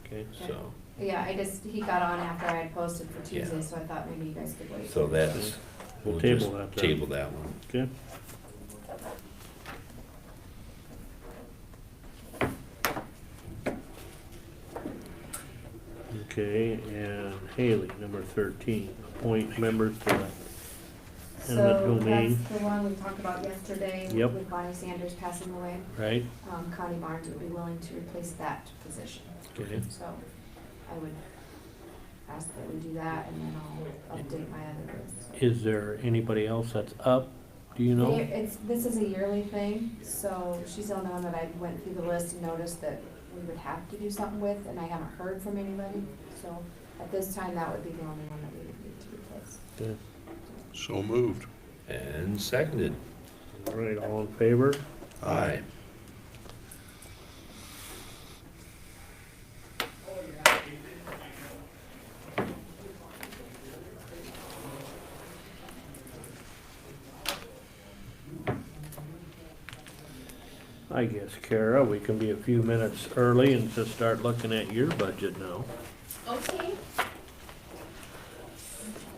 [SPEAKER 6] Okay,
[SPEAKER 8] so,
[SPEAKER 5] Yeah, he got on after I had posted for
[SPEAKER 8] Yeah.
[SPEAKER 5] Tuesday, so I thought maybe you guys could wait.
[SPEAKER 8] so that's,
[SPEAKER 6] We'll
[SPEAKER 8] we'll
[SPEAKER 6] table
[SPEAKER 8] just
[SPEAKER 6] that then.
[SPEAKER 8] table that one.
[SPEAKER 6] okay. Okay, and Haley, number 13, appoint members to the eminent
[SPEAKER 5] So
[SPEAKER 6] domain,
[SPEAKER 5] that's the one we talked about yesterday
[SPEAKER 6] Yep.
[SPEAKER 5] with Bonnie Sanders passing away.
[SPEAKER 6] right?
[SPEAKER 5] Connie Barnes would be willing to replace that position.
[SPEAKER 6] Okay.
[SPEAKER 5] So I would ask that we do that and then I'll update my other list.
[SPEAKER 6] Is there anybody else that's up? Do you know?
[SPEAKER 5] This is a yearly thing, so she's the only one that I went through the list and noticed that we would have to do something with, and I haven't heard from anybody. So at this time, that would be the only one that we would need to replace.
[SPEAKER 6] Okay.
[SPEAKER 4] So moved.
[SPEAKER 8] And seconded.
[SPEAKER 6] All right, all in favor?
[SPEAKER 8] Aye.
[SPEAKER 6] I guess, Kara, we can be a few minutes early and just start looking at your budget now.
[SPEAKER 9] Okay.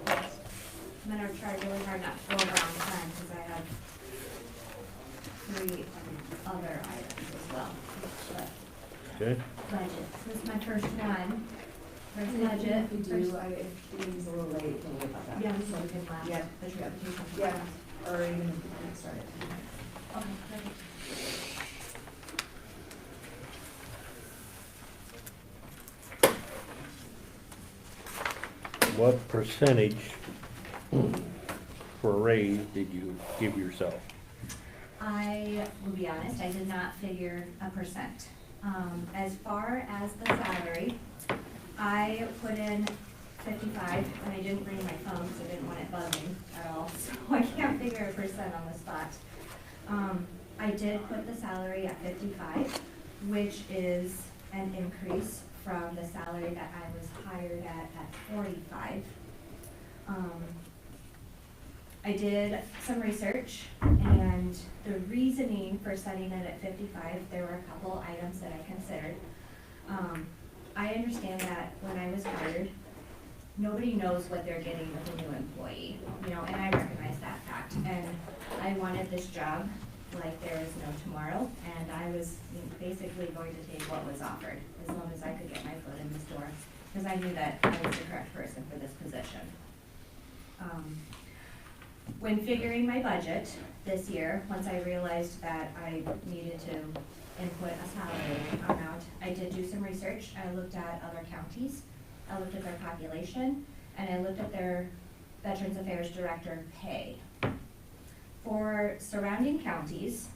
[SPEAKER 9] I'm gonna try really hard not to go over on time, because I have 3 other items as well. But
[SPEAKER 6] Okay?
[SPEAKER 9] budget, this is my first one. First budget.
[SPEAKER 5] If we do, if it's a little late, don't worry about that.
[SPEAKER 9] Yeah, so we can laugh.
[SPEAKER 5] Yeah.
[SPEAKER 9] The tree application.
[SPEAKER 5] Yeah, or even if we can start it.
[SPEAKER 9] Okay, perfect.
[SPEAKER 6] What percentage for a raise did you give yourself?
[SPEAKER 9] I will be honest, I did not figure a percent. As far as the salary, I put in 55, and I didn't bring my phone because I didn't want it buzzing at all, so I can't figure a percent on the spot. I did put the salary at 55, which is an increase from the salary that I was hired at 45. I did some research, and the reasoning for setting it at 55, there were a couple items that I considered. I understand that when I was hired, nobody knows what they're getting with a new employee, you know, and I recognize that fact. And I wanted this job like there is no tomorrow, and I was basically going to take what was offered, as long as I could get my foot in this door, because I knew that I was the correct person for this position. When figuring my budget this year, once I realized that I needed to input a salary amount. I did do some research, I looked at other counties, I looked at their population, and I looked at their Veterans Affairs Director pay. For surrounding counties,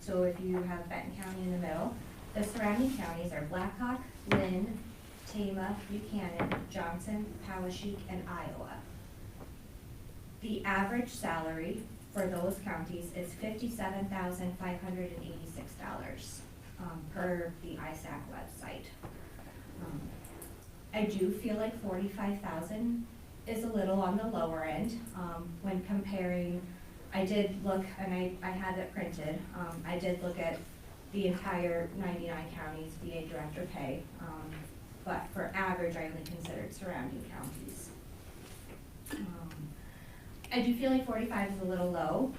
[SPEAKER 9] so if you have Benton County in the middle, the surrounding counties are Blackhawk, Lynn, Tama, Buchanan, Johnson, Poweshiek, and Iowa. The average salary for those counties is $57,586 per the ISAC website. I do feel like 45,000 is a little on the lower end when comparing. I did look, and I had it printed. I did look at the entire 99 counties VA director pay, but for average, I only considered surrounding counties. I do feel like 45 is a little low.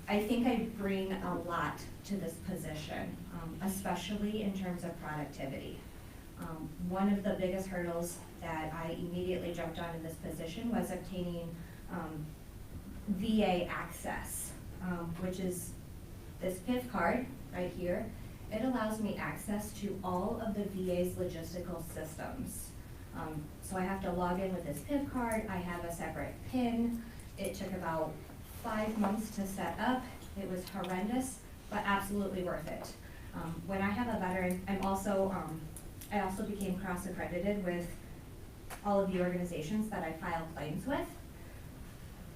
[SPEAKER 9] I think I bring a lot to this position, especially in terms of productivity. One of the biggest hurdles that I immediately jumped on in this position was obtaining VA access, which is this PIV card right here. It allows me access to all of the VA's logistical systems. So I have to log in with this PIV card. I have a separate PIN. It took about 5 months to set up. It was horrendous, but absolutely worth it. When I have a veteran, I also became cross-accredited with all of the organizations that I file claims with.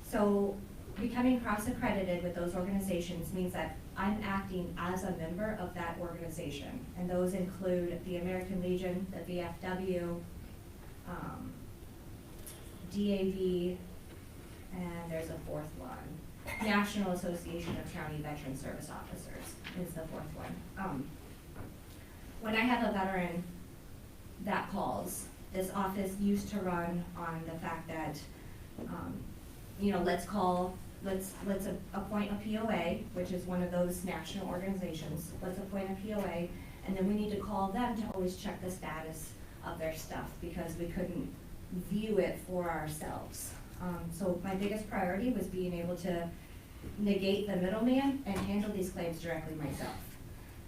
[SPEAKER 9] So becoming cross-accredited with those organizations means that I'm acting as a member of that organization. And those include the American Legion, the VFW, DAV, and there's a fourth one. National Association of County Veteran Service Officers is the fourth one. When I have a veteran that calls, this office used to run on the fact that, let's appoint a POA, which is one of those national organizations. Let's appoint a POA, and then we need to call them to always check the status of their stuff because we couldn't view it for ourselves. So my biggest priority was being able to negate the middleman and handle these claims directly myself.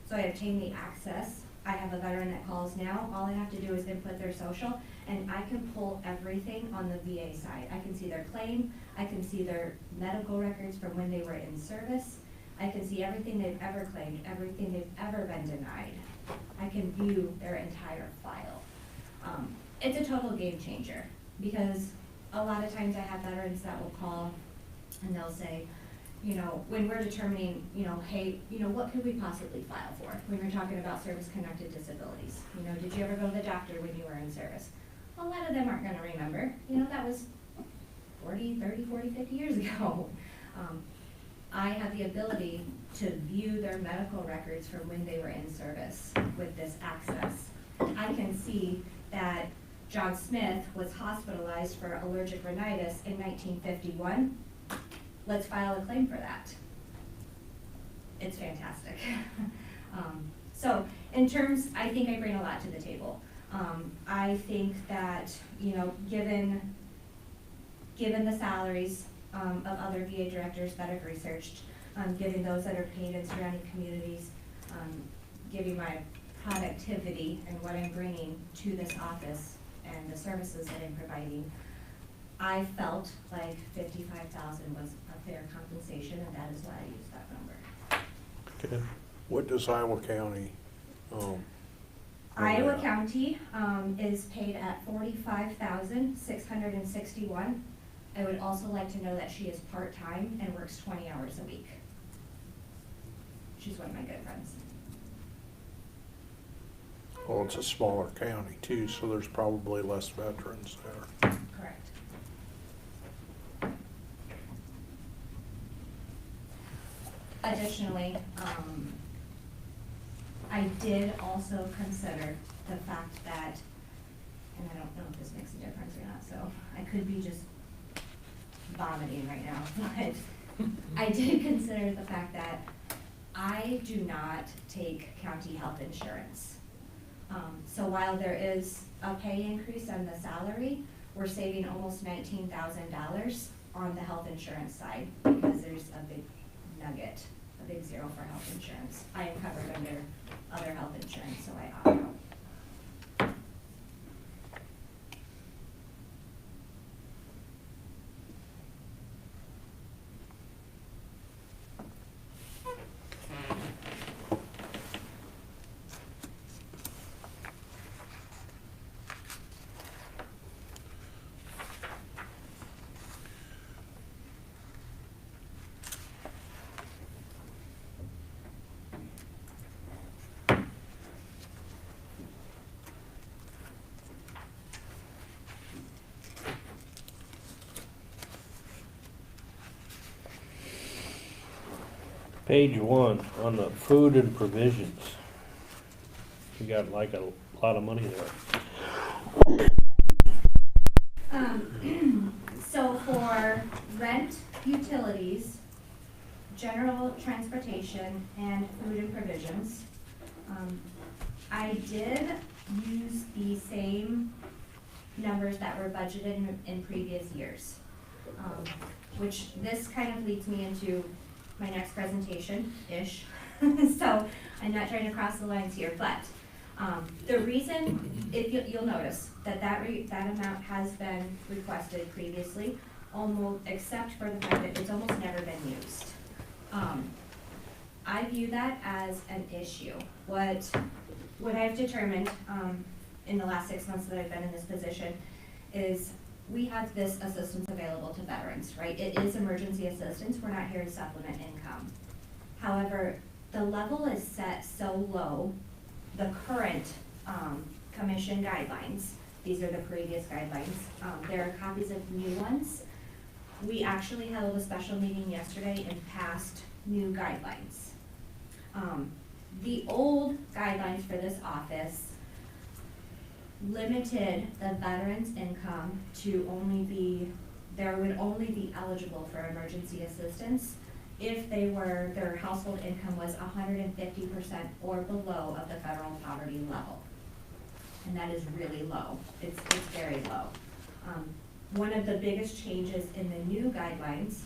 [SPEAKER 9] So I obtained the access. I have a veteran that calls now. All I have to do is input their social, and I can pull everything on the VA side. I can see their claim. I can see their medical records from when they were in service. I can see everything they've ever claimed, everything they've ever been denied. I can view their entire file. It's a total game changer because a lot of times I have veterans that will call and they'll say, when we're determining, hey, what could we possibly file for? When we're talking about service-connected disabilities, did you ever go to the doctor when you were in service? A lot of them aren't gonna remember, that was 40, 30, 40, 50 years ago. I have the ability to view their medical records from when they were in service with this access. I can see that John Smith was hospitalized for allergic rhinitis in 1951. Let's file a claim for that. It's fantastic. So in terms, I think I bring a lot to the table. I think that, given the salaries of other VA directors that I've researched, given those that are paid in surrounding communities, giving my productivity and what I'm bringing to this office and the services that I'm providing, I felt like 55,000 was a fair compensation, and that is why I used that number.
[SPEAKER 6] Okay.
[SPEAKER 4] What does Iowa County,
[SPEAKER 9] Iowa County is paid at $45,661. I would also like to know that she is part-time and works 20 hours a week. She's one of my good friends.
[SPEAKER 4] well, it's a smaller county too, so there's probably less veterans there.
[SPEAKER 9] Correct. Additionally, I did also consider the fact that, and I don't know if this makes a difference or not, so I could be just vomiting right now, but I did consider the fact that I do not take county health insurance. So while there is a pay increase on the salary, we're saving almost $19,000 on the health insurance side because there's a big nugget a big zero for health insurance. I am covered under other health insurance, so I opt out.
[SPEAKER 6] Page 1, on the food and provisions. You got like a lot of money there.
[SPEAKER 9] So for rent, utilities, general transportation, and food and provisions, I did use the same numbers that were budgeted in previous years. Which this kind of leads me into my next presentation-ish. So I'm not trying to cross the lines here, but the reason, if you'll notice that that amount has been requested previously, almost, except for the fact that it's almost never been used. I view that as an issue. What I've determined in the last 6 months that I've been in this position is we have this assistance available to veterans, right? It is emergency assistance. We're not here to supplement income. However, the level is set so low, the current commission guidelines, these are the previous guidelines, there are copies of new ones. We actually held a special meeting yesterday and passed new guidelines. The old guidelines for this office limited the veteran's income to there would only be eligible for emergency assistance if their household income was 150% or below of the federal poverty level. And that is really low. It's very low. One of the biggest changes in the new guidelines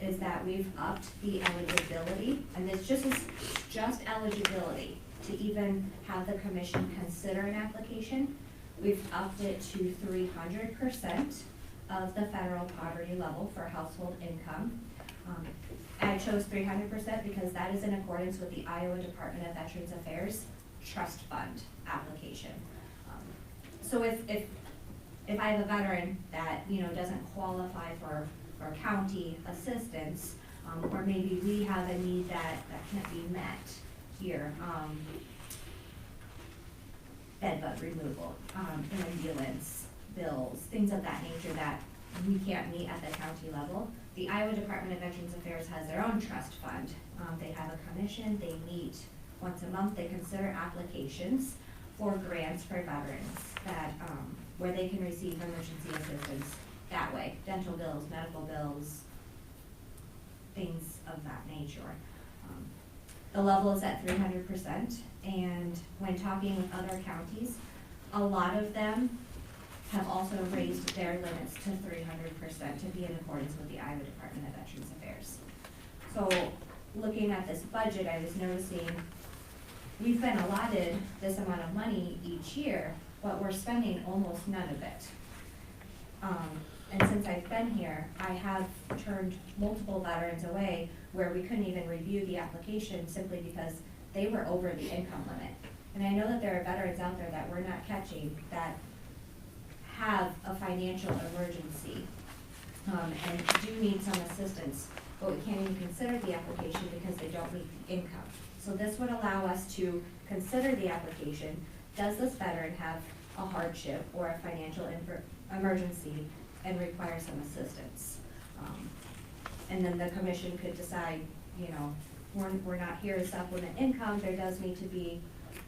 [SPEAKER 9] is that we've upped the eligibility, and this is just eligibility to even have the commission consider an application. We've upped it to 300% of the federal poverty level for household income. I chose 300% because that is in accordance with the Iowa Department of Veterans Affairs trust fund application. So if I have a veteran that doesn't qualify for county assistance, or maybe we have a need that can't be met here, bed bug removal, ambulance bills, things of that nature that we can't meet at the county level. The Iowa Department of Veterans Affairs has their own trust fund. They have a commission, they meet once a month, they consider applications for grants for veterans that, where they can receive emergency assistance that way, dental bills, medical bills, things of that nature. The level is at 300%, and when talking with other counties, a lot of them have also raised their limits to 300% to be in accordance with the Iowa Department of Veterans Affairs. So looking at this budget, I was noticing we've been allotted this amount of money each year, but we're spending almost none of it. And since I've been here, I have turned multiple veterans away where we couldn't even review the application simply because they were over the income limit. And I know that there are veterans out there that we're not catching that have a financial emergency and do need some assistance, but we can't even consider the application because they don't meet the income. So this would allow us to consider the application. Does this veteran have a hardship or a financial emergency and require some assistance? And then the commission could decide, we're not here to supplement income, there does need to be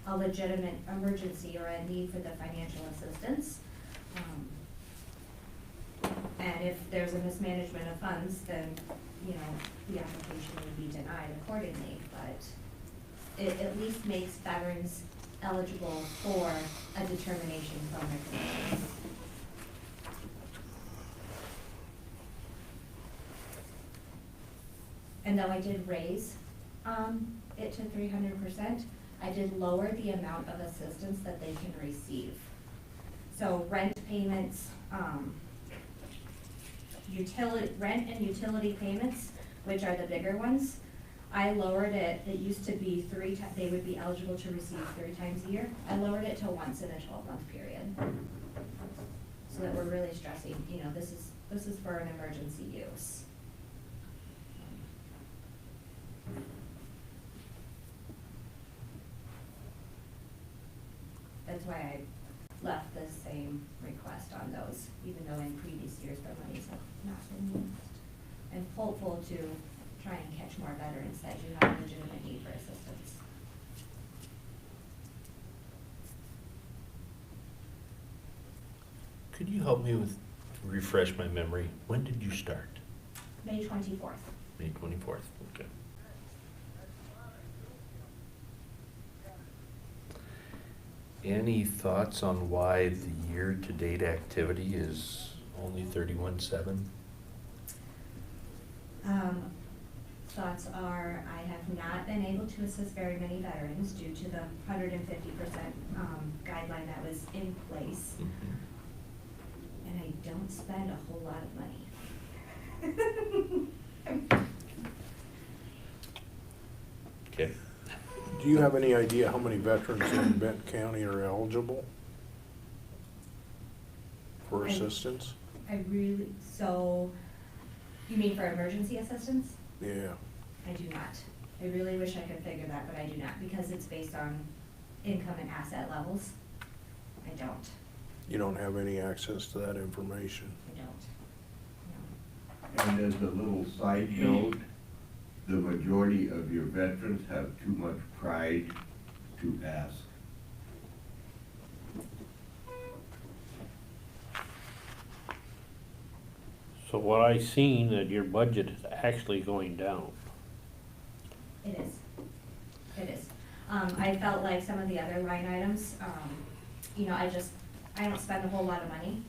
[SPEAKER 9] a legitimate emergency or a need for the financial assistance. And if there's a mismanagement of funds, then, the application would be denied accordingly, but it at least makes veterans eligible for a determination from the commission. And though I did raise it to 300%. I did lower the amount of assistance that they can receive. So rent payments, rent and utility payments, which are the bigger ones, I lowered it. It used to be they would be eligible to receive 3 times a year. I lowered it to once in a 12-month period. So that we're really stressing, you know, this is for an emergency use. That's why I left the same request on those, even though in previous years the monies have not been used. And hopeful to try and catch more veterans that do have a legitimate need for assistance.
[SPEAKER 8] Could you help me refresh my memory? When did you start?
[SPEAKER 9] May 24th.
[SPEAKER 8] May 24th, okay. Any thoughts on why the year-to-date activity is only 31.7?
[SPEAKER 9] Thoughts are, I have not been able to assist very many veterans due to the 150% guideline that was in place. And I don't spend a whole lot of money.
[SPEAKER 8] Okay.
[SPEAKER 4] Do you have any idea how many veterans in Benton County are eligible for assistance?
[SPEAKER 9] So, you mean for emergency assistance?
[SPEAKER 4] Yeah.
[SPEAKER 9] I do not. I really wish I could figure that, but I do not, because it's based on income and asset levels. I don't.
[SPEAKER 4] You don't have any access to that information?
[SPEAKER 9] I don't. No.
[SPEAKER 10] And as a little side note, the majority of your veterans have too much pride to ask.
[SPEAKER 6] So what I seen that your budget is actually going down.
[SPEAKER 9] It is. It is. I felt like some of the other line items, you know, I don't spend a whole lot of money.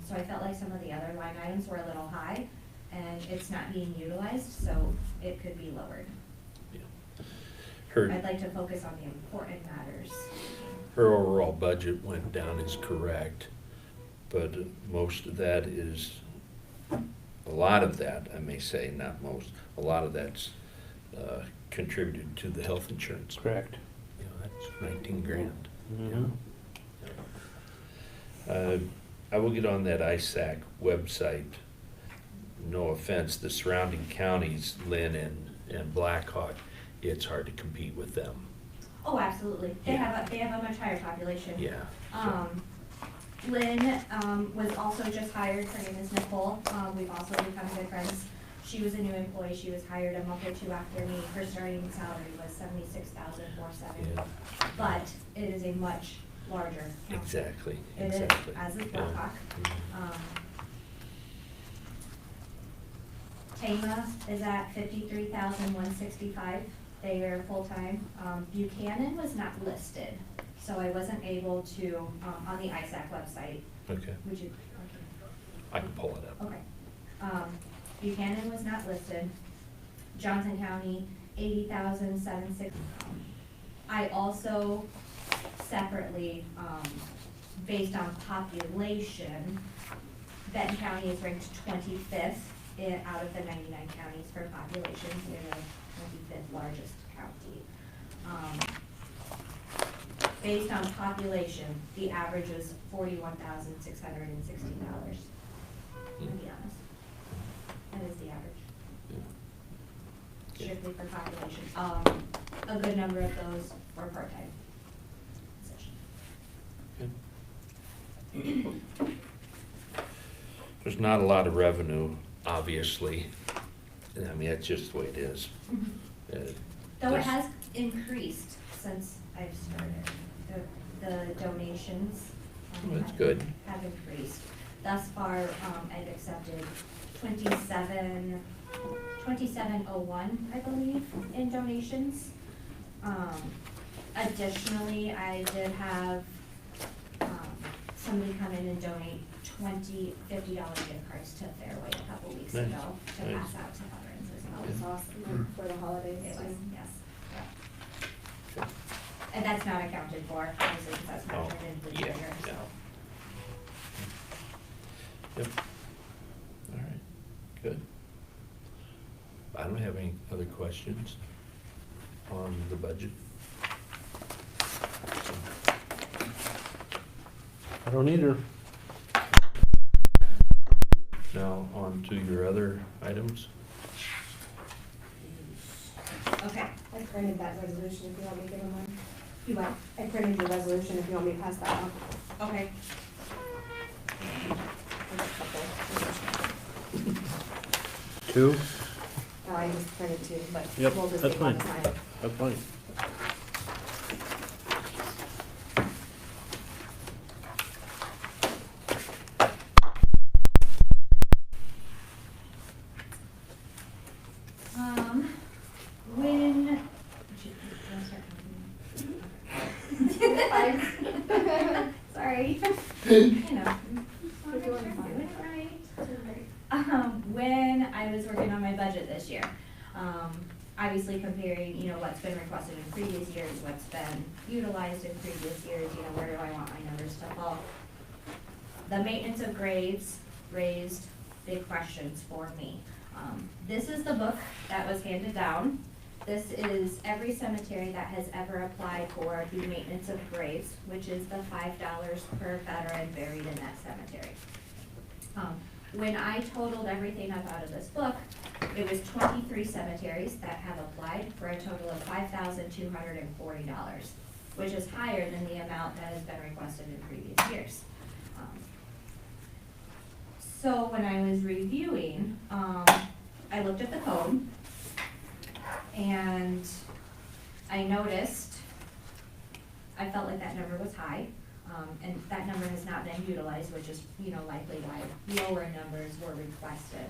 [SPEAKER 9] So I felt like some of the other line items were a little high and it's not being utilized, so it could be lowered. I'd like to focus on the important matters.
[SPEAKER 8] Her overall budget went down is correct, but most of that is, a lot of that, I may say, not most, a lot of that's contributed to the health insurance.
[SPEAKER 6] Correct.
[SPEAKER 8] You know, that's 19 grand.
[SPEAKER 6] Mhm.
[SPEAKER 8] I will get on that ISAC website. No offense, the surrounding counties, Lynn and Blackhawk, it's hard to compete with them.
[SPEAKER 9] Oh, absolutely. They have a much higher population.
[SPEAKER 8] Yeah.
[SPEAKER 9] Lynn, was also just hired. Her name is Nicole. We've also become good friends. She was a new employee. She was hired a month or two after me. Her starting salary was $76,470.
[SPEAKER 8] Yeah.
[SPEAKER 9] But it is a much larger.
[SPEAKER 8] Exactly.
[SPEAKER 9] It
[SPEAKER 8] Exactly.
[SPEAKER 9] is, as is
[SPEAKER 8] Yeah.
[SPEAKER 9] Blackhawk. Tama is at $53,165. They are full-time. Buchanan was not listed, so I wasn't able to, on the ISAC website.
[SPEAKER 8] Okay.
[SPEAKER 9] Would you?
[SPEAKER 8] I can pull it up.
[SPEAKER 9] Okay. Buchanan was not listed. Johnson County, $80,760. I also separately, based on population, Benton County is ranked 25th out of the 99 counties for population. We're the 25th largest county. Based on population, the average is $41,616. To be honest, that is the average. Strictly for population. A good number of those were part-time positions.
[SPEAKER 8] There's not a lot of revenue, obviously. I mean, that's just the way it is.
[SPEAKER 9] Though it
[SPEAKER 8] There's-
[SPEAKER 9] has increased since I've started. The donations.
[SPEAKER 8] Oh, that's good.
[SPEAKER 9] Have increased. Thus far, I've accepted 2701, I believe, in donations. Additionally, I did have somebody come in and donate $50 gift cards to Fairway a couple weeks
[SPEAKER 8] Nice,
[SPEAKER 9] ago to
[SPEAKER 8] nice.
[SPEAKER 9] pass out to veterans as well.
[SPEAKER 5] That was awesome, like, for the holidays
[SPEAKER 9] It
[SPEAKER 5] too.
[SPEAKER 9] was, yes, yeah. And that's not accounted for, obviously, because that's
[SPEAKER 8] Oh,
[SPEAKER 9] not turned into the
[SPEAKER 8] yeah,
[SPEAKER 9] year, so.
[SPEAKER 8] yeah. Yep. All right, good. I don't have any other questions on the budget.
[SPEAKER 6] I don't either.
[SPEAKER 8] Now, on to your other items.
[SPEAKER 9] Okay,
[SPEAKER 1] I printed that resolution if you want me to give them one.
[SPEAKER 9] you what?
[SPEAKER 1] I printed your resolution if you want me to pass that on.
[SPEAKER 9] Okay.
[SPEAKER 1] There's a couple.
[SPEAKER 6] 2?
[SPEAKER 1] Oh, I just printed two, but
[SPEAKER 6] Yep,
[SPEAKER 1] we'll just
[SPEAKER 6] that's
[SPEAKER 1] take one
[SPEAKER 6] fine.
[SPEAKER 1] at a time.
[SPEAKER 6] That's fine.
[SPEAKER 9] When. Sorry. You know.
[SPEAKER 1] You're doing fine.
[SPEAKER 9] Doing it right. When I was working on my budget this year, obviously comparing, you know, what's been requested in previous years, what's been utilized in previous years, you know, where do I want my numbers to fall? The maintenance of graves raised big questions for me. This is the book that was handed down. This is every cemetery that has ever applied for the maintenance of graves, which is the $5 per veteran buried in that cemetery. When I totaled everything up out of this book, it was 23 cemeteries that have applied for a total of $5,240, which is higher than the amount that has been requested in previous years. So when I was reviewing, I looked at the code and I noticed, I felt like that number was high. And that number has not been utilized, which is, you know, likely why lower numbers were requested.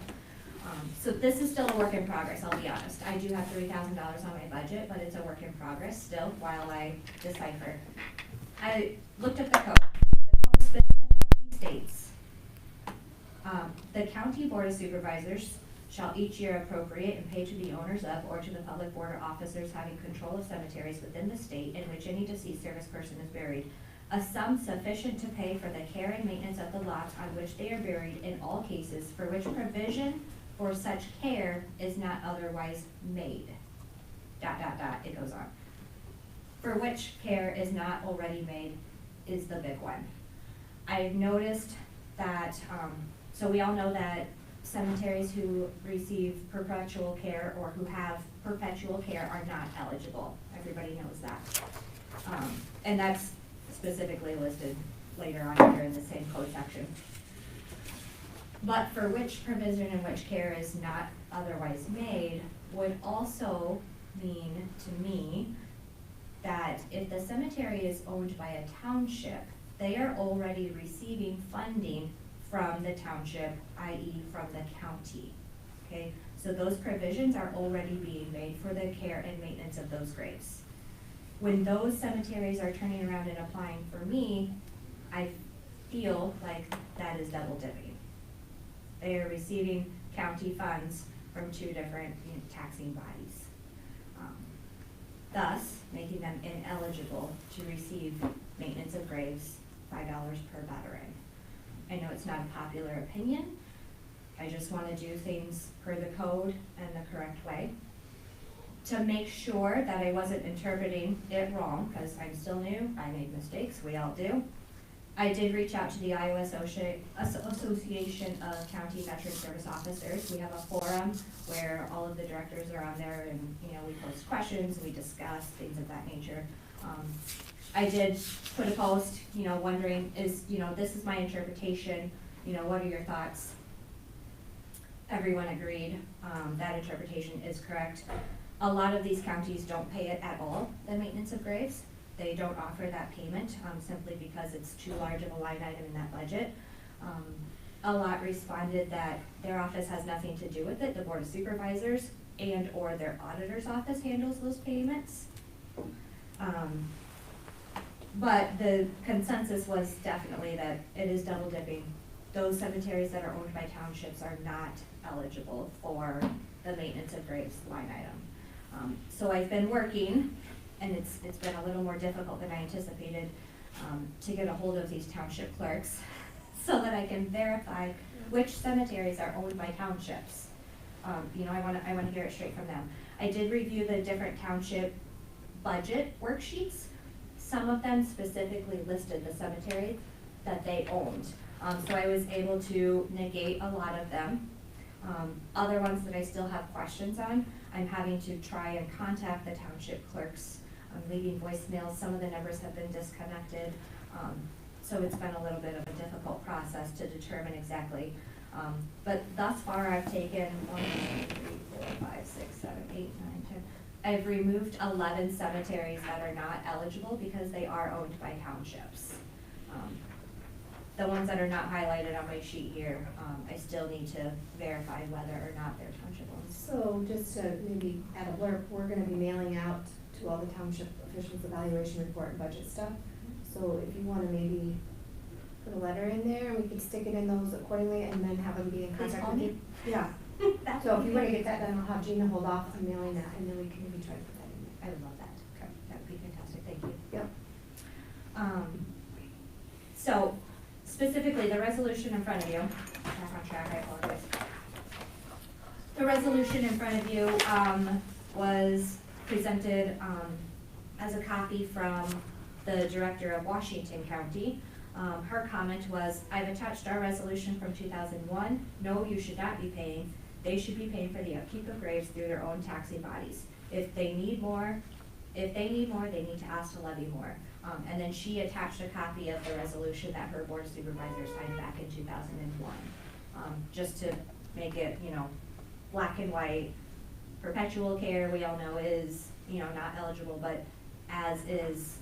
[SPEAKER 9] So this is still a work in progress, I'll be honest. I do have $3,000 on my budget, but it's a work in progress still while I decipher. I looked at the code. The code specifically states, the county board of supervisors shall each year appropriate and pay to the owners of or to the public board or officers having control of cemeteries within the state in which any deceased service person is buried, a sum sufficient to pay for the care and maintenance of the lots on which they are buried in all cases for which provision for such care is not otherwise made. ... it goes on. For which care is not already made is the big one. I've noticed that, so we all know that cemeteries who receive perpetual care or who have perpetual care are not eligible. Everybody knows that. And that's specifically listed later on here in the same code section. But for which provision in which care is not otherwise made would also mean to me that if the cemetery is owned by a township, they are already receiving funding from the township, i.e. from the county, okay? So those provisions are already being made for the care and maintenance of those graves. When those cemeteries are turning around and applying for me, I feel like that is double dipping. They are receiving county funds from two different taxing bodies. Thus, making them ineligible to receive maintenance of graves, $5 per veteran. I know it's not a popular opinion. I just want to do things per the code and the correct way. To make sure that I wasn't interpreting it wrong, because I'm still new, I made mistakes, we all do. I did reach out to the Iowa Association of County Veteran Service Officers. We have a forum where all of the directors are on there and, you know, we post questions, we discuss things of that nature. I did put a post, you know, wondering is, you know, this is my interpretation, you know, what are your thoughts? Everyone agreed, that interpretation is correct. A lot of these counties don't pay it at all, the maintenance of graves. They don't offer that payment simply because it's too large of a line item in that budget. A lot responded that their office has nothing to do with it. The Board of Supervisors and or their auditor's office handles those payments. But the consensus was definitely that it is double dipping those cemeteries that are owned by townships are not eligible for the maintenance of graves line item. So I've been working, and it's been a little more difficult than I anticipated, to get a hold of these township clerks so that I can verify which cemeteries are owned by townships. You know, I wanna hear it straight from them. I did review the different township budget worksheets. Some of them specifically listed the cemetery that they owned. So I was able to negate a lot of them. Other ones that I still have questions on, I'm having to try and contact the township clerks. I'm leaving voicemails, some of the numbers have been disconnected. So it's been a little bit of a difficult process to determine exactly. But thus far I've taken 1, 2, 3, 4, 5, 6, 7, 8, 9, 10. I've removed 11 cemeteries that are not eligible because they are owned by townships. The ones that are not highlighted on my sheet here, I still need to verify whether or not they're township owned.
[SPEAKER 1] So just to maybe add a blurb, we're gonna be mailing out to all the township officials evaluation report and budget stuff. So if you wanna maybe put a letter in there, and we can stick it in those accordingly, and then have them be in
[SPEAKER 9] Please
[SPEAKER 1] contact
[SPEAKER 9] call
[SPEAKER 1] with
[SPEAKER 9] me.
[SPEAKER 1] you. Yeah,
[SPEAKER 9] That's
[SPEAKER 1] so if you wanna
[SPEAKER 9] okay.
[SPEAKER 1] get that done, I'll have Gina hold off on mailing that, and then we can maybe try to put that in there.
[SPEAKER 9] I would love that.
[SPEAKER 1] Okay.
[SPEAKER 9] That would be fantastic, thank you.
[SPEAKER 1] Yep.
[SPEAKER 9] So specifically, the resolution in front of you, back on track, I apologize. The resolution in front of you, was presented, as a copy from the director of Washington County. Her comment was, I've attached our resolution from 2001. No, you should not be paying. They should be paying for the upkeep of graves through their own taxing bodies. If they need more, they need to ask to levy more. And then she attached a copy of the resolution that her board supervisor signed back in 2001. Just to make it, you know, black and white. Perpetual care, we all know is, you know, not eligible, but as is,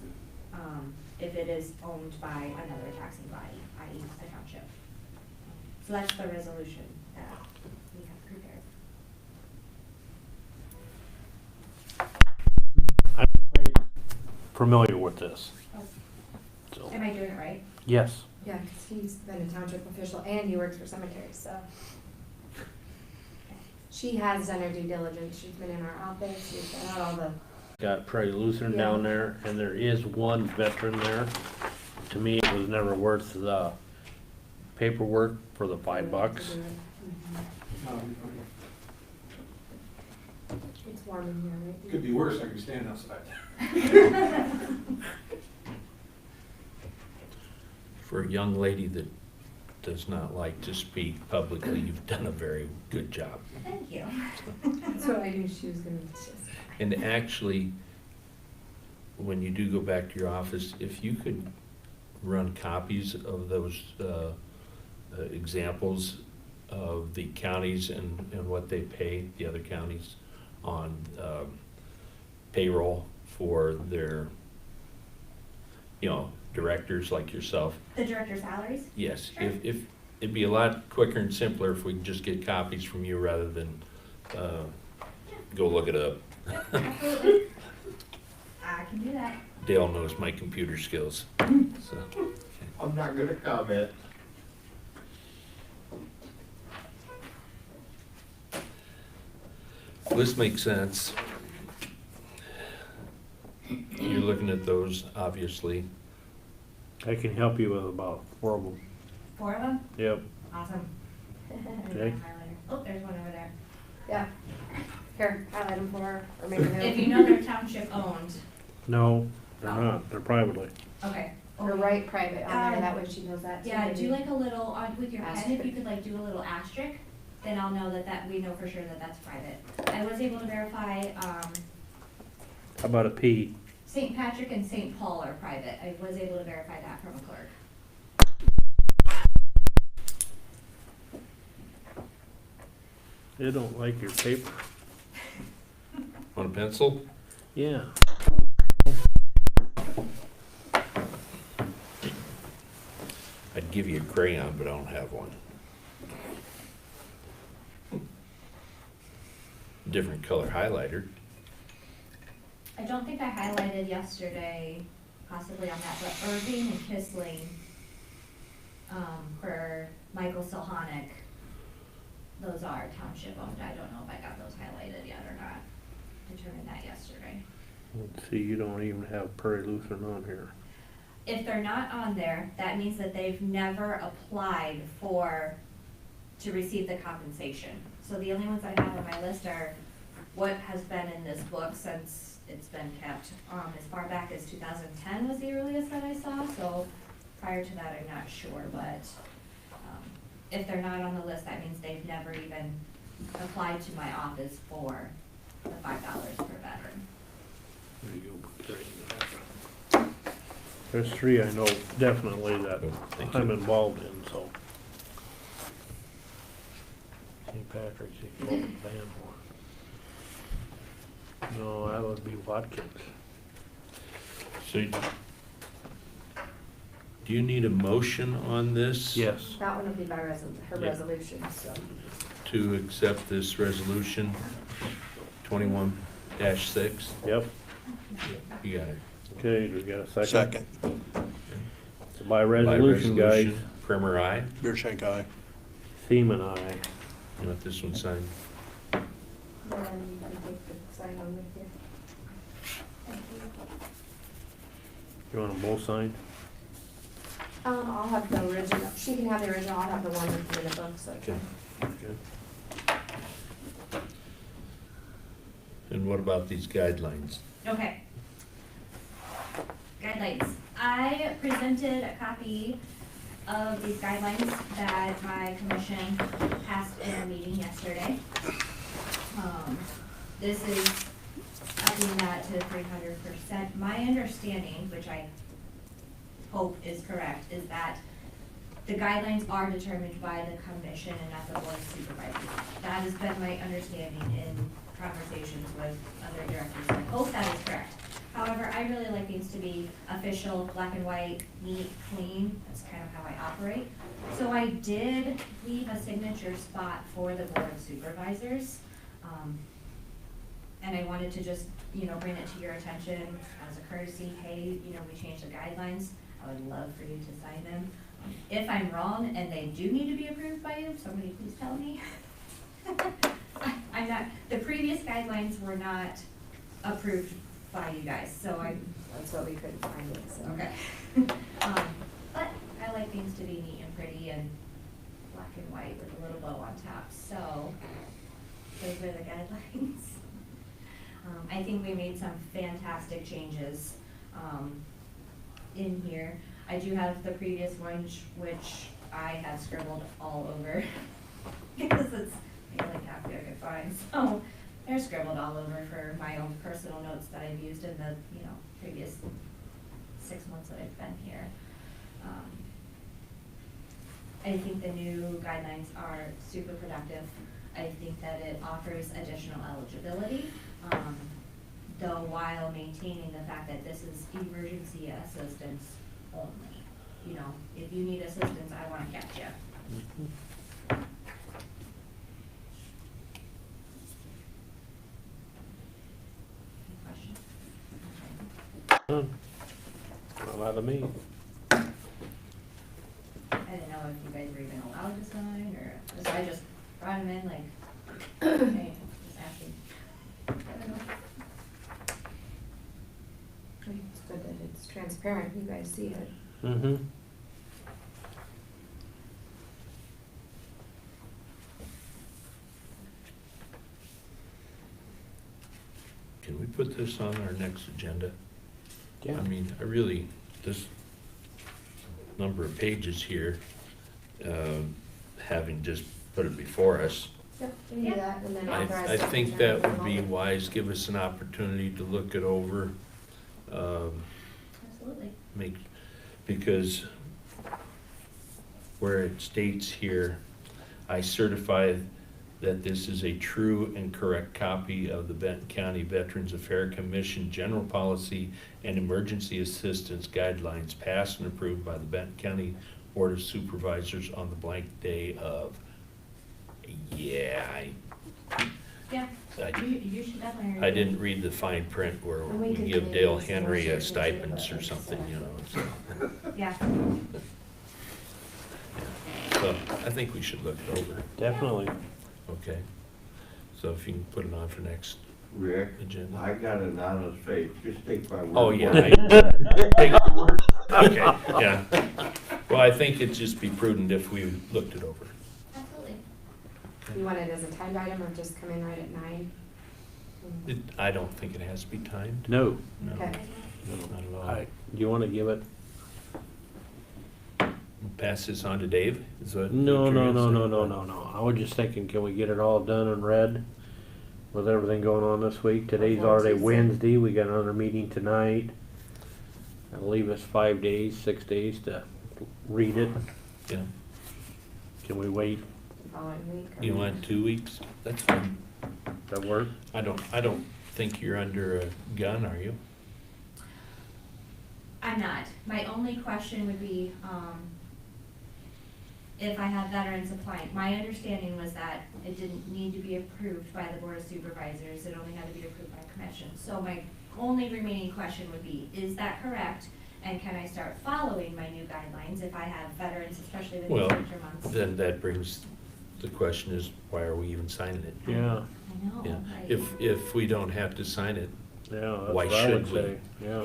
[SPEAKER 9] if it is owned by another taxing body, i.e. a township. So that's the resolution that we have prepared.
[SPEAKER 6] Familiar with this. So,
[SPEAKER 9] Am I doing it right?
[SPEAKER 6] yes.
[SPEAKER 1] Yeah, cause he's been a township official and he works for cemeteries, so. She has done her due diligence, she's been in our office, she's done out all the,
[SPEAKER 6] Got Prairie Lutheran down there, and there is one veteran there. To me, it was never worth the paperwork for the $5.
[SPEAKER 1] It's warm in here, right?
[SPEAKER 4] Could be worse, I could stand outside.
[SPEAKER 8] For a young lady that does not like to speak publicly, you've done a very good job.
[SPEAKER 9] Thank you.
[SPEAKER 1] That's what I knew she was gonna just.
[SPEAKER 8] And actually, when you do go back to your office, if you could run copies of those examples of the counties and what they pay, the other counties, on payroll for their, you know, directors like yourself.
[SPEAKER 9] The director's salaries?
[SPEAKER 8] Yes,
[SPEAKER 9] Sure.
[SPEAKER 8] if it'd be a lot quicker and simpler if we could just get copies from you rather than go look it up.
[SPEAKER 9] Absolutely. I can do that.
[SPEAKER 8] Dale knows my computer skills. So.
[SPEAKER 10] I'm not gonna comment.
[SPEAKER 8] This makes sense. You're looking at those, obviously.
[SPEAKER 6] I can help you with about 4 of them.
[SPEAKER 9] 4 of them?
[SPEAKER 6] Yep.
[SPEAKER 9] Awesome.
[SPEAKER 6] Okay.
[SPEAKER 9] Oh, there's one over there.
[SPEAKER 1] Yeah. Here, highlight them for her, or make a note.
[SPEAKER 9] If you know they're township owned,
[SPEAKER 6] No, they're not. They're privately.
[SPEAKER 9] okay.
[SPEAKER 1] Or write private on there,
[SPEAKER 9] Uh,
[SPEAKER 1] that way she knows that too.
[SPEAKER 9] Yeah,
[SPEAKER 1] maybe.
[SPEAKER 9] do like a little, on with your pen, if
[SPEAKER 1] Asterisk.
[SPEAKER 9] you could like do a little asterisk, then I'll know that we know for sure that that's private. I was able to verify,
[SPEAKER 6] How about a P?
[SPEAKER 9] St. Patrick and St. Paul are private. I was able to verify that from a clerk.
[SPEAKER 6] They don't like your paper.
[SPEAKER 8] Want a pencil?
[SPEAKER 6] Yeah.
[SPEAKER 8] I'd give you a crayon, but I don't have one. Different color highlighter.
[SPEAKER 9] I don't think I highlighted yesterday, possibly on that, but Irving and Kissling, for Michael Silhonic, those are township owned. I don't know if I got those highlighted yet or not. Determined that yesterday.
[SPEAKER 6] Let's see, you don't even have Prairie Lutheran on here.
[SPEAKER 9] If they're not on there, that means that they've never applied to receive the compensation. So the only ones I have on my list are what has been in this book since it's been kept. As far back as 2010 was the earliest that I saw, so prior to that, I'm not sure, but if they're not on the list, that means they've never even applied to my office for the $5 per veteran.
[SPEAKER 6] There you go. There's 3 I know definitely that
[SPEAKER 8] Thank
[SPEAKER 6] I'm
[SPEAKER 8] you.
[SPEAKER 6] involved in, so. St. Patrick's, Fulton, Van Horn. No, that would be Watkins.
[SPEAKER 8] So, do you need a motion on this?
[SPEAKER 6] Yes.
[SPEAKER 5] That one will be by her
[SPEAKER 8] Yeah.
[SPEAKER 5] resolution, so.
[SPEAKER 8] To accept this resolution 21-6?
[SPEAKER 6] Yep.
[SPEAKER 8] You got it.
[SPEAKER 6] Okay, do we got a second?
[SPEAKER 11] Second.
[SPEAKER 6] By
[SPEAKER 8] By
[SPEAKER 6] resolution, guys.
[SPEAKER 8] resolution, Primer, aye.
[SPEAKER 11] Beershank, aye.
[SPEAKER 6] Seaman, aye.
[SPEAKER 8] You want this one signed?
[SPEAKER 5] Then you can take the sign on with you. Thank you.
[SPEAKER 6] You want them both signed?
[SPEAKER 5] I'll have the original, she can have the original, I'll have the one with the minute book, so.
[SPEAKER 8] Okay.
[SPEAKER 6] Okay.
[SPEAKER 8] And what about these guidelines?
[SPEAKER 9] Okay. Guidelines. I presented a copy of these guidelines that my commission passed in a meeting yesterday. This is upping that to 300%. My understanding, which I hope is correct, is that the guidelines are determined by the commission and not the board of supervisors. That has been my understanding in conversations with other directors. I hope that is correct. However, I really like things to be official, black and white, neat, clean. That's kind of how I operate. So I did leave a signature spot for the board of supervisors. And I wanted to just, bring it to your attention as a courtesy. Hey, we changed the guidelines. I would love for you to sign them. If I'm wrong and they do need to be approved by you, somebody please tell me. The previous guidelines were not approved by you guys, so
[SPEAKER 5] That's what we couldn't find it, so.
[SPEAKER 9] okay. But I like things to be neat and pretty and black and white with a little bow on top, so those were the guidelines. I think we made some fantastic changes, in here. I do have the previous one, which I have scribbled all over because it's the only copy I could find, so they're scribbled all over for my own personal notes that I've used in the, previous 6 months that I've been here. I think the new guidelines are super productive. I think that it offers additional eligibility, though while maintaining the fact that this is emergency assistance only. If you need assistance, I want to catch you. Questions?
[SPEAKER 6] Not out of me.
[SPEAKER 9] I didn't know if you guys were even allowed to sign, or, so I just brought them in like, okay, just asking. I don't know.
[SPEAKER 5] I think it's good that it's transparent, you guys see it.
[SPEAKER 6] Mm-hmm.
[SPEAKER 8] Can we put this on our next agenda?
[SPEAKER 6] Yeah.
[SPEAKER 8] I mean, this number of pages here, having just put it before us,
[SPEAKER 5] Yep, we can do that, and then
[SPEAKER 8] I
[SPEAKER 5] authorize.
[SPEAKER 8] think that would be wise, give us an opportunity to look it over,
[SPEAKER 9] Absolutely.
[SPEAKER 8] because where it states here, I certify that this is a true and correct copy of the Benton County Veterans Affairs Commission General Policy and Emergency Assistance Guidelines passed and approved by the Benton County Board of Supervisors on the blank day of. Yeah,
[SPEAKER 9] Yeah, you should definitely.
[SPEAKER 8] I didn't read the fine print where
[SPEAKER 5] And we
[SPEAKER 8] we
[SPEAKER 5] could
[SPEAKER 8] give
[SPEAKER 5] delete
[SPEAKER 8] Dale
[SPEAKER 5] this
[SPEAKER 8] Henry a
[SPEAKER 5] motion too,
[SPEAKER 8] stipends
[SPEAKER 5] but
[SPEAKER 8] or something,
[SPEAKER 5] it's,
[SPEAKER 8] so.
[SPEAKER 9] Yeah.
[SPEAKER 8] So, I think we should look it over,
[SPEAKER 6] Definitely.
[SPEAKER 8] okay? So if you can put it on for next
[SPEAKER 10] Rick,
[SPEAKER 8] agenda.
[SPEAKER 10] I got an honest faith, just take my word.
[SPEAKER 8] Oh, yeah.
[SPEAKER 10] for it.
[SPEAKER 8] Okay, yeah. Well, I think it'd just be prudent if we looked it over.
[SPEAKER 9] Absolutely.
[SPEAKER 1] You want it as a timed item or just come in right at 9?
[SPEAKER 8] I don't think it has to be timed.
[SPEAKER 6] No.
[SPEAKER 8] No,
[SPEAKER 1] Okay.
[SPEAKER 8] not at all.
[SPEAKER 6] Do you wanna give it?
[SPEAKER 8] Pass this on to Dave? Is that
[SPEAKER 6] No,
[SPEAKER 8] what
[SPEAKER 6] no,
[SPEAKER 8] you're
[SPEAKER 6] no,
[SPEAKER 8] gonna
[SPEAKER 6] no,
[SPEAKER 8] say?
[SPEAKER 6] no, no, no. I was just thinking, can we get it all done and read with everything going on this week? Today's
[SPEAKER 1] Before
[SPEAKER 6] already
[SPEAKER 1] Tuesday.
[SPEAKER 6] Wednesday. We got another meeting tonight. That'll leave us 5 days, 6 days to read it.
[SPEAKER 8] Yeah.
[SPEAKER 6] Can we wait?
[SPEAKER 1] Following week? or-
[SPEAKER 8] You want 2 weeks? That's fine.
[SPEAKER 6] That work?
[SPEAKER 8] I don't think you're under a gun, are you?
[SPEAKER 9] I'm not. My only question would be, if I have veterans applying. My understanding was that it didn't need to be approved by the Board of Supervisors, it only had to be approved by commission. So my only remaining question would be, is that correct? And can I start following my new guidelines if I have veterans, especially with
[SPEAKER 8] Well,
[SPEAKER 9] these winter months?
[SPEAKER 8] then that brings, the question is, why are we even signing it?
[SPEAKER 6] Yeah,
[SPEAKER 9] I know,
[SPEAKER 8] Yeah.
[SPEAKER 9] right?
[SPEAKER 8] If we don't have to sign it,
[SPEAKER 6] yeah, that's
[SPEAKER 8] Why
[SPEAKER 6] what I would
[SPEAKER 8] should we?
[SPEAKER 6] say. Yeah.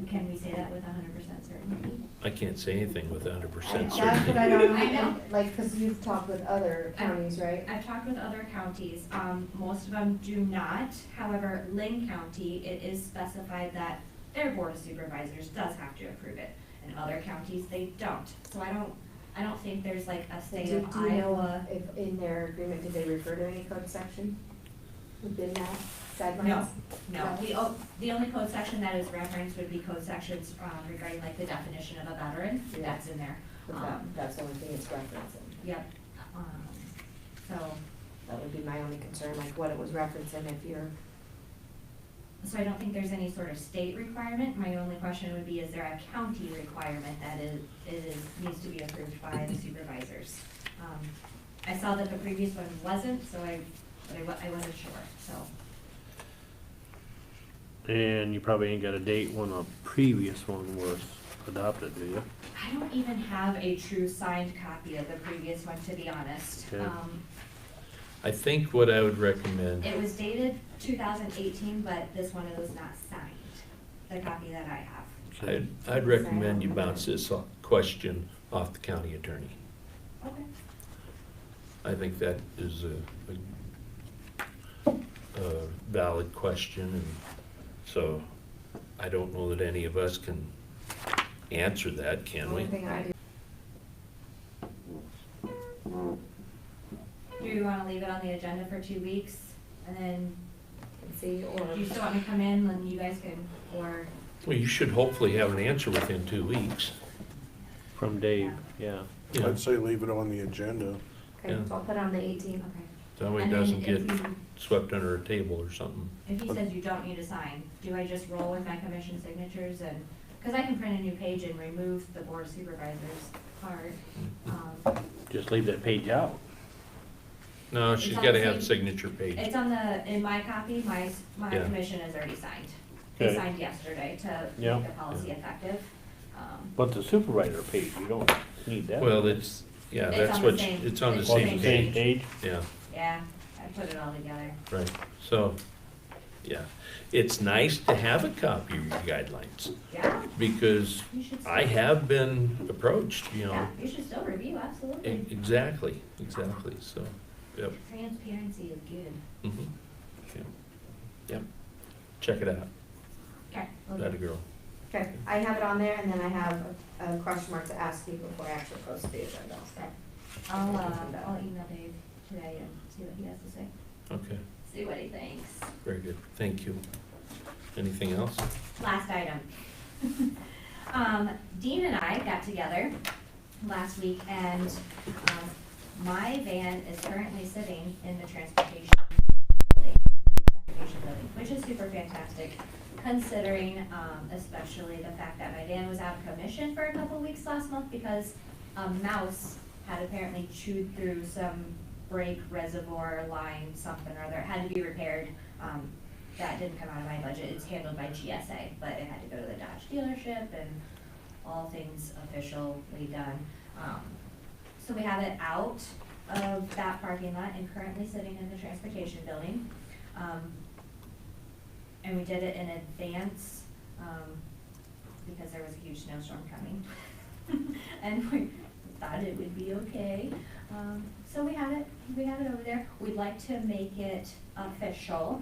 [SPEAKER 9] Can we say that with 100% certainty?
[SPEAKER 8] I can't say anything with 100%
[SPEAKER 1] That's what
[SPEAKER 8] certainty.
[SPEAKER 1] I don't
[SPEAKER 9] I know.
[SPEAKER 1] know, like, cause you've talked with other counties, right?
[SPEAKER 9] I've talked with other counties, most of them do not, however, Lynn County, it is specified that their Board of Supervisors does have to approve it, and other counties, they don't. So I don't think there's like a state
[SPEAKER 1] Do
[SPEAKER 9] of
[SPEAKER 1] you know
[SPEAKER 9] Iowa.
[SPEAKER 1] if in their agreement, did they refer to any code section within that guidelines?
[SPEAKER 9] No, no, the only code section that is referenced would be code sections, regarding like the definition of a veteran,
[SPEAKER 1] Yeah.
[SPEAKER 9] that's in there.
[SPEAKER 1] But that's the only thing it's referencing.
[SPEAKER 9] Yep, so,
[SPEAKER 1] That would be my only concern, like what it was referencing if you're,
[SPEAKER 9] so I don't think there's any sort of state requirement. My only question would be, is there a county requirement that needs to be approved by the supervisors? I saw that the previous one wasn't, so I wasn't sure, so.
[SPEAKER 6] And you probably ain't got a date when a previous one was adopted, do you?
[SPEAKER 9] I don't even have a true signed copy of the previous one, to be honest.
[SPEAKER 6] Okay.
[SPEAKER 8] I think what I would recommend,
[SPEAKER 9] It was dated 2018, but this one was not signed, the copy that I have.
[SPEAKER 8] I'd recommend you bounce this question off the county attorney.
[SPEAKER 9] Okay.
[SPEAKER 8] I think that is a valid question, and so I don't know that any of us can answer that,
[SPEAKER 1] the
[SPEAKER 8] can
[SPEAKER 1] only
[SPEAKER 8] we?
[SPEAKER 1] thing I do.
[SPEAKER 9] Do you wanna leave it on the agenda for 2 weeks, and then,
[SPEAKER 1] Can see, or.
[SPEAKER 9] do you still want me to come in, and you guys can, or?
[SPEAKER 8] Well, you should hopefully have an answer within 2 weeks.
[SPEAKER 6] From Dave, yeah.
[SPEAKER 8] You know,
[SPEAKER 4] I'd say leave it on the agenda.
[SPEAKER 1] Okay,
[SPEAKER 8] Yeah.
[SPEAKER 1] so I'll put it on the 18th.
[SPEAKER 9] Okay.
[SPEAKER 8] that way it
[SPEAKER 9] And then
[SPEAKER 8] doesn't
[SPEAKER 9] if
[SPEAKER 8] get
[SPEAKER 9] you-
[SPEAKER 8] swept under a table or something.
[SPEAKER 9] If he says you don't need to sign, do I just roll with my commission signatures and, cause I can print a new page and remove the board of supervisors part.
[SPEAKER 6] Just leave that page out.
[SPEAKER 8] No,
[SPEAKER 9] It's
[SPEAKER 8] she's
[SPEAKER 9] on
[SPEAKER 8] gotta
[SPEAKER 9] the
[SPEAKER 8] have a
[SPEAKER 9] same-
[SPEAKER 8] signature page.
[SPEAKER 9] It's on in my copy, my
[SPEAKER 8] Yeah.
[SPEAKER 9] commission is already signed. They
[SPEAKER 6] Okay.
[SPEAKER 9] signed yesterday to
[SPEAKER 6] Yeah.
[SPEAKER 9] make the policy effective.
[SPEAKER 6] But the supervisor page, you don't need that.
[SPEAKER 8] Well, it's, yeah,
[SPEAKER 9] It's
[SPEAKER 8] that's
[SPEAKER 9] on the
[SPEAKER 8] what,
[SPEAKER 9] same-
[SPEAKER 8] it's on the
[SPEAKER 9] it's
[SPEAKER 6] On
[SPEAKER 8] same
[SPEAKER 6] the
[SPEAKER 9] the
[SPEAKER 6] same
[SPEAKER 8] page,
[SPEAKER 6] page?
[SPEAKER 8] yeah,
[SPEAKER 9] Yeah, I put it all together.
[SPEAKER 8] right. So, yeah, it's nice to have a copy of your guidelines,
[SPEAKER 9] Yeah,
[SPEAKER 8] because
[SPEAKER 9] you should.
[SPEAKER 8] I
[SPEAKER 9] still-
[SPEAKER 8] have been approached, you
[SPEAKER 9] Yeah,
[SPEAKER 8] know.
[SPEAKER 9] you should still review, absolutely.
[SPEAKER 8] Exactly, so, yep.
[SPEAKER 9] Transparency is good.
[SPEAKER 8] Mhm. Yeah. Yep, check it out,
[SPEAKER 9] Okay.
[SPEAKER 8] that a girl.
[SPEAKER 1] Okay, I have it on there, and then I have a question mark to ask you before I actually post the agenda.
[SPEAKER 9] Okay. I'll email Dave today and see what he has to say,
[SPEAKER 8] Okay,
[SPEAKER 9] see what he thinks.
[SPEAKER 8] very good, thank you. Anything else?
[SPEAKER 9] Last item. Dean and I got together last week, and my van is currently sitting in the transportation building, which is super fantastic, considering especially the fact that my van was out of commission for a couple weeks last month because a mouse had apparently chewed through some brake reservoir line, something or other. It had to be repaired. That didn't come out of my budget. It's handled by GSA, but it had to go to the Dodge dealership and all things officially done. So we have it out of that parking lot and currently sitting in the transportation building. And we did it in advance, because there was a huge snowstorm coming. And we thought it would be okay. So we had it over there. We'd like to make it official,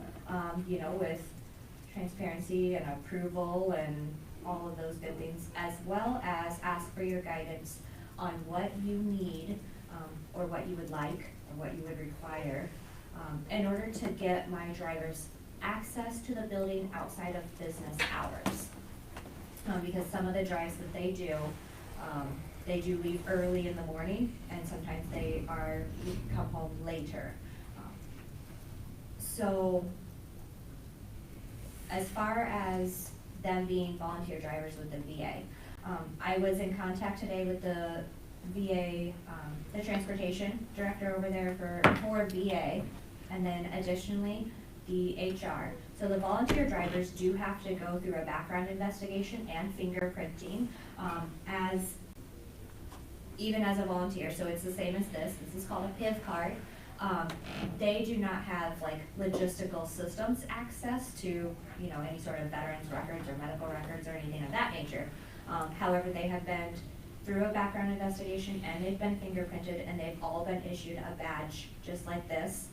[SPEAKER 9] you know, with transparency and approval and all of those good things, as well as ask for your guidance on what you need, or what you would like, or what you would require, in order to get my drivers access to the building outside of business hours. Because some of the drives that they do leave early in the morning, and sometimes they come home later. So, as far as them being volunteer drivers with the VA, I was in contact today with the VA, the transportation director over there for VA, and then additionally, the HR. So the volunteer drivers do have to go through a background investigation and fingerprinting, even as a volunteer. So it's the same as this. This is called a PIV card. They do not have like logistical systems access to, you know, any sort of veterans records or medical records or anything of that nature. However, they have been through a background investigation and they've been fingerprinted and they've all been issued a badge just like this.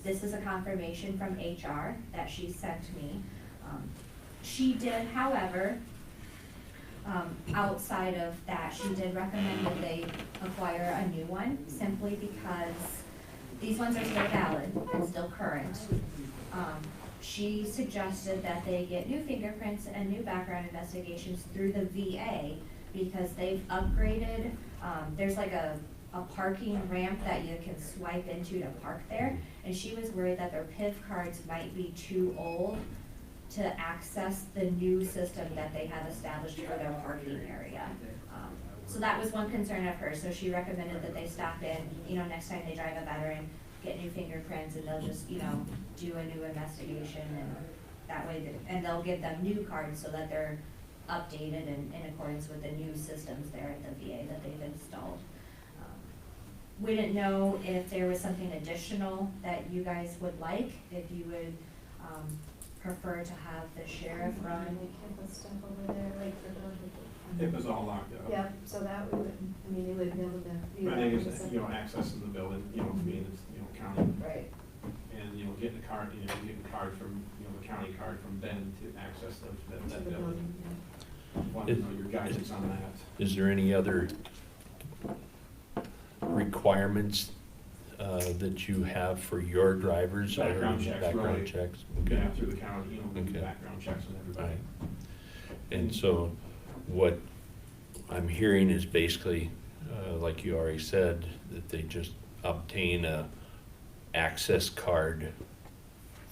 [SPEAKER 9] This is a confirmation from HR that she sent me. She did, however, outside of that, she did recommend that they acquire a new one simply because these ones are still valid and still current. She suggested that they get new fingerprints and new background investigations through the VA because they've upgraded. There's like a parking ramp that you can swipe into to park there, and she was worried that their PIV cards might be too old to access the new system that they have established for their parking area. So that was one concern of hers, so she recommended that they stop in, you know, next time they drive a veteran, get new fingerprints, and they'll just, you know, do a new investigation, and that way, and they'll give them new cards so that they're updated and in accordance with the new systems there at the VA that they've installed. We didn't know if there was something additional that you guys would like, if you would prefer to have the sheriff run.
[SPEAKER 1] Like HIPAA stuff over there, like for the.
[SPEAKER 4] It was all locked up.
[SPEAKER 1] Yep, so that we would, I mean, they would be able to view
[SPEAKER 4] My
[SPEAKER 1] that.
[SPEAKER 4] thing
[SPEAKER 1] from
[SPEAKER 4] is,
[SPEAKER 1] the
[SPEAKER 4] you know,
[SPEAKER 1] second-
[SPEAKER 4] access to the building, you know, for me, it's, you know, county,
[SPEAKER 1] Right,
[SPEAKER 4] and, you know, getting a card, you know, getting a card from, you know, the county card from Ben to access that
[SPEAKER 1] to the
[SPEAKER 4] building.
[SPEAKER 1] building, yeah.
[SPEAKER 4] Want to know your guidance on that.
[SPEAKER 8] Is there any other requirements that you have for your drivers?
[SPEAKER 4] Background checks,
[SPEAKER 8] Background
[SPEAKER 4] really.
[SPEAKER 8] checks,
[SPEAKER 4] Yeah,
[SPEAKER 8] okay.
[SPEAKER 4] through the county, you know, we do
[SPEAKER 8] Okay.
[SPEAKER 4] background checks on everybody.
[SPEAKER 8] Right. And so what I'm hearing is basically, like you already said, that they just obtain a access card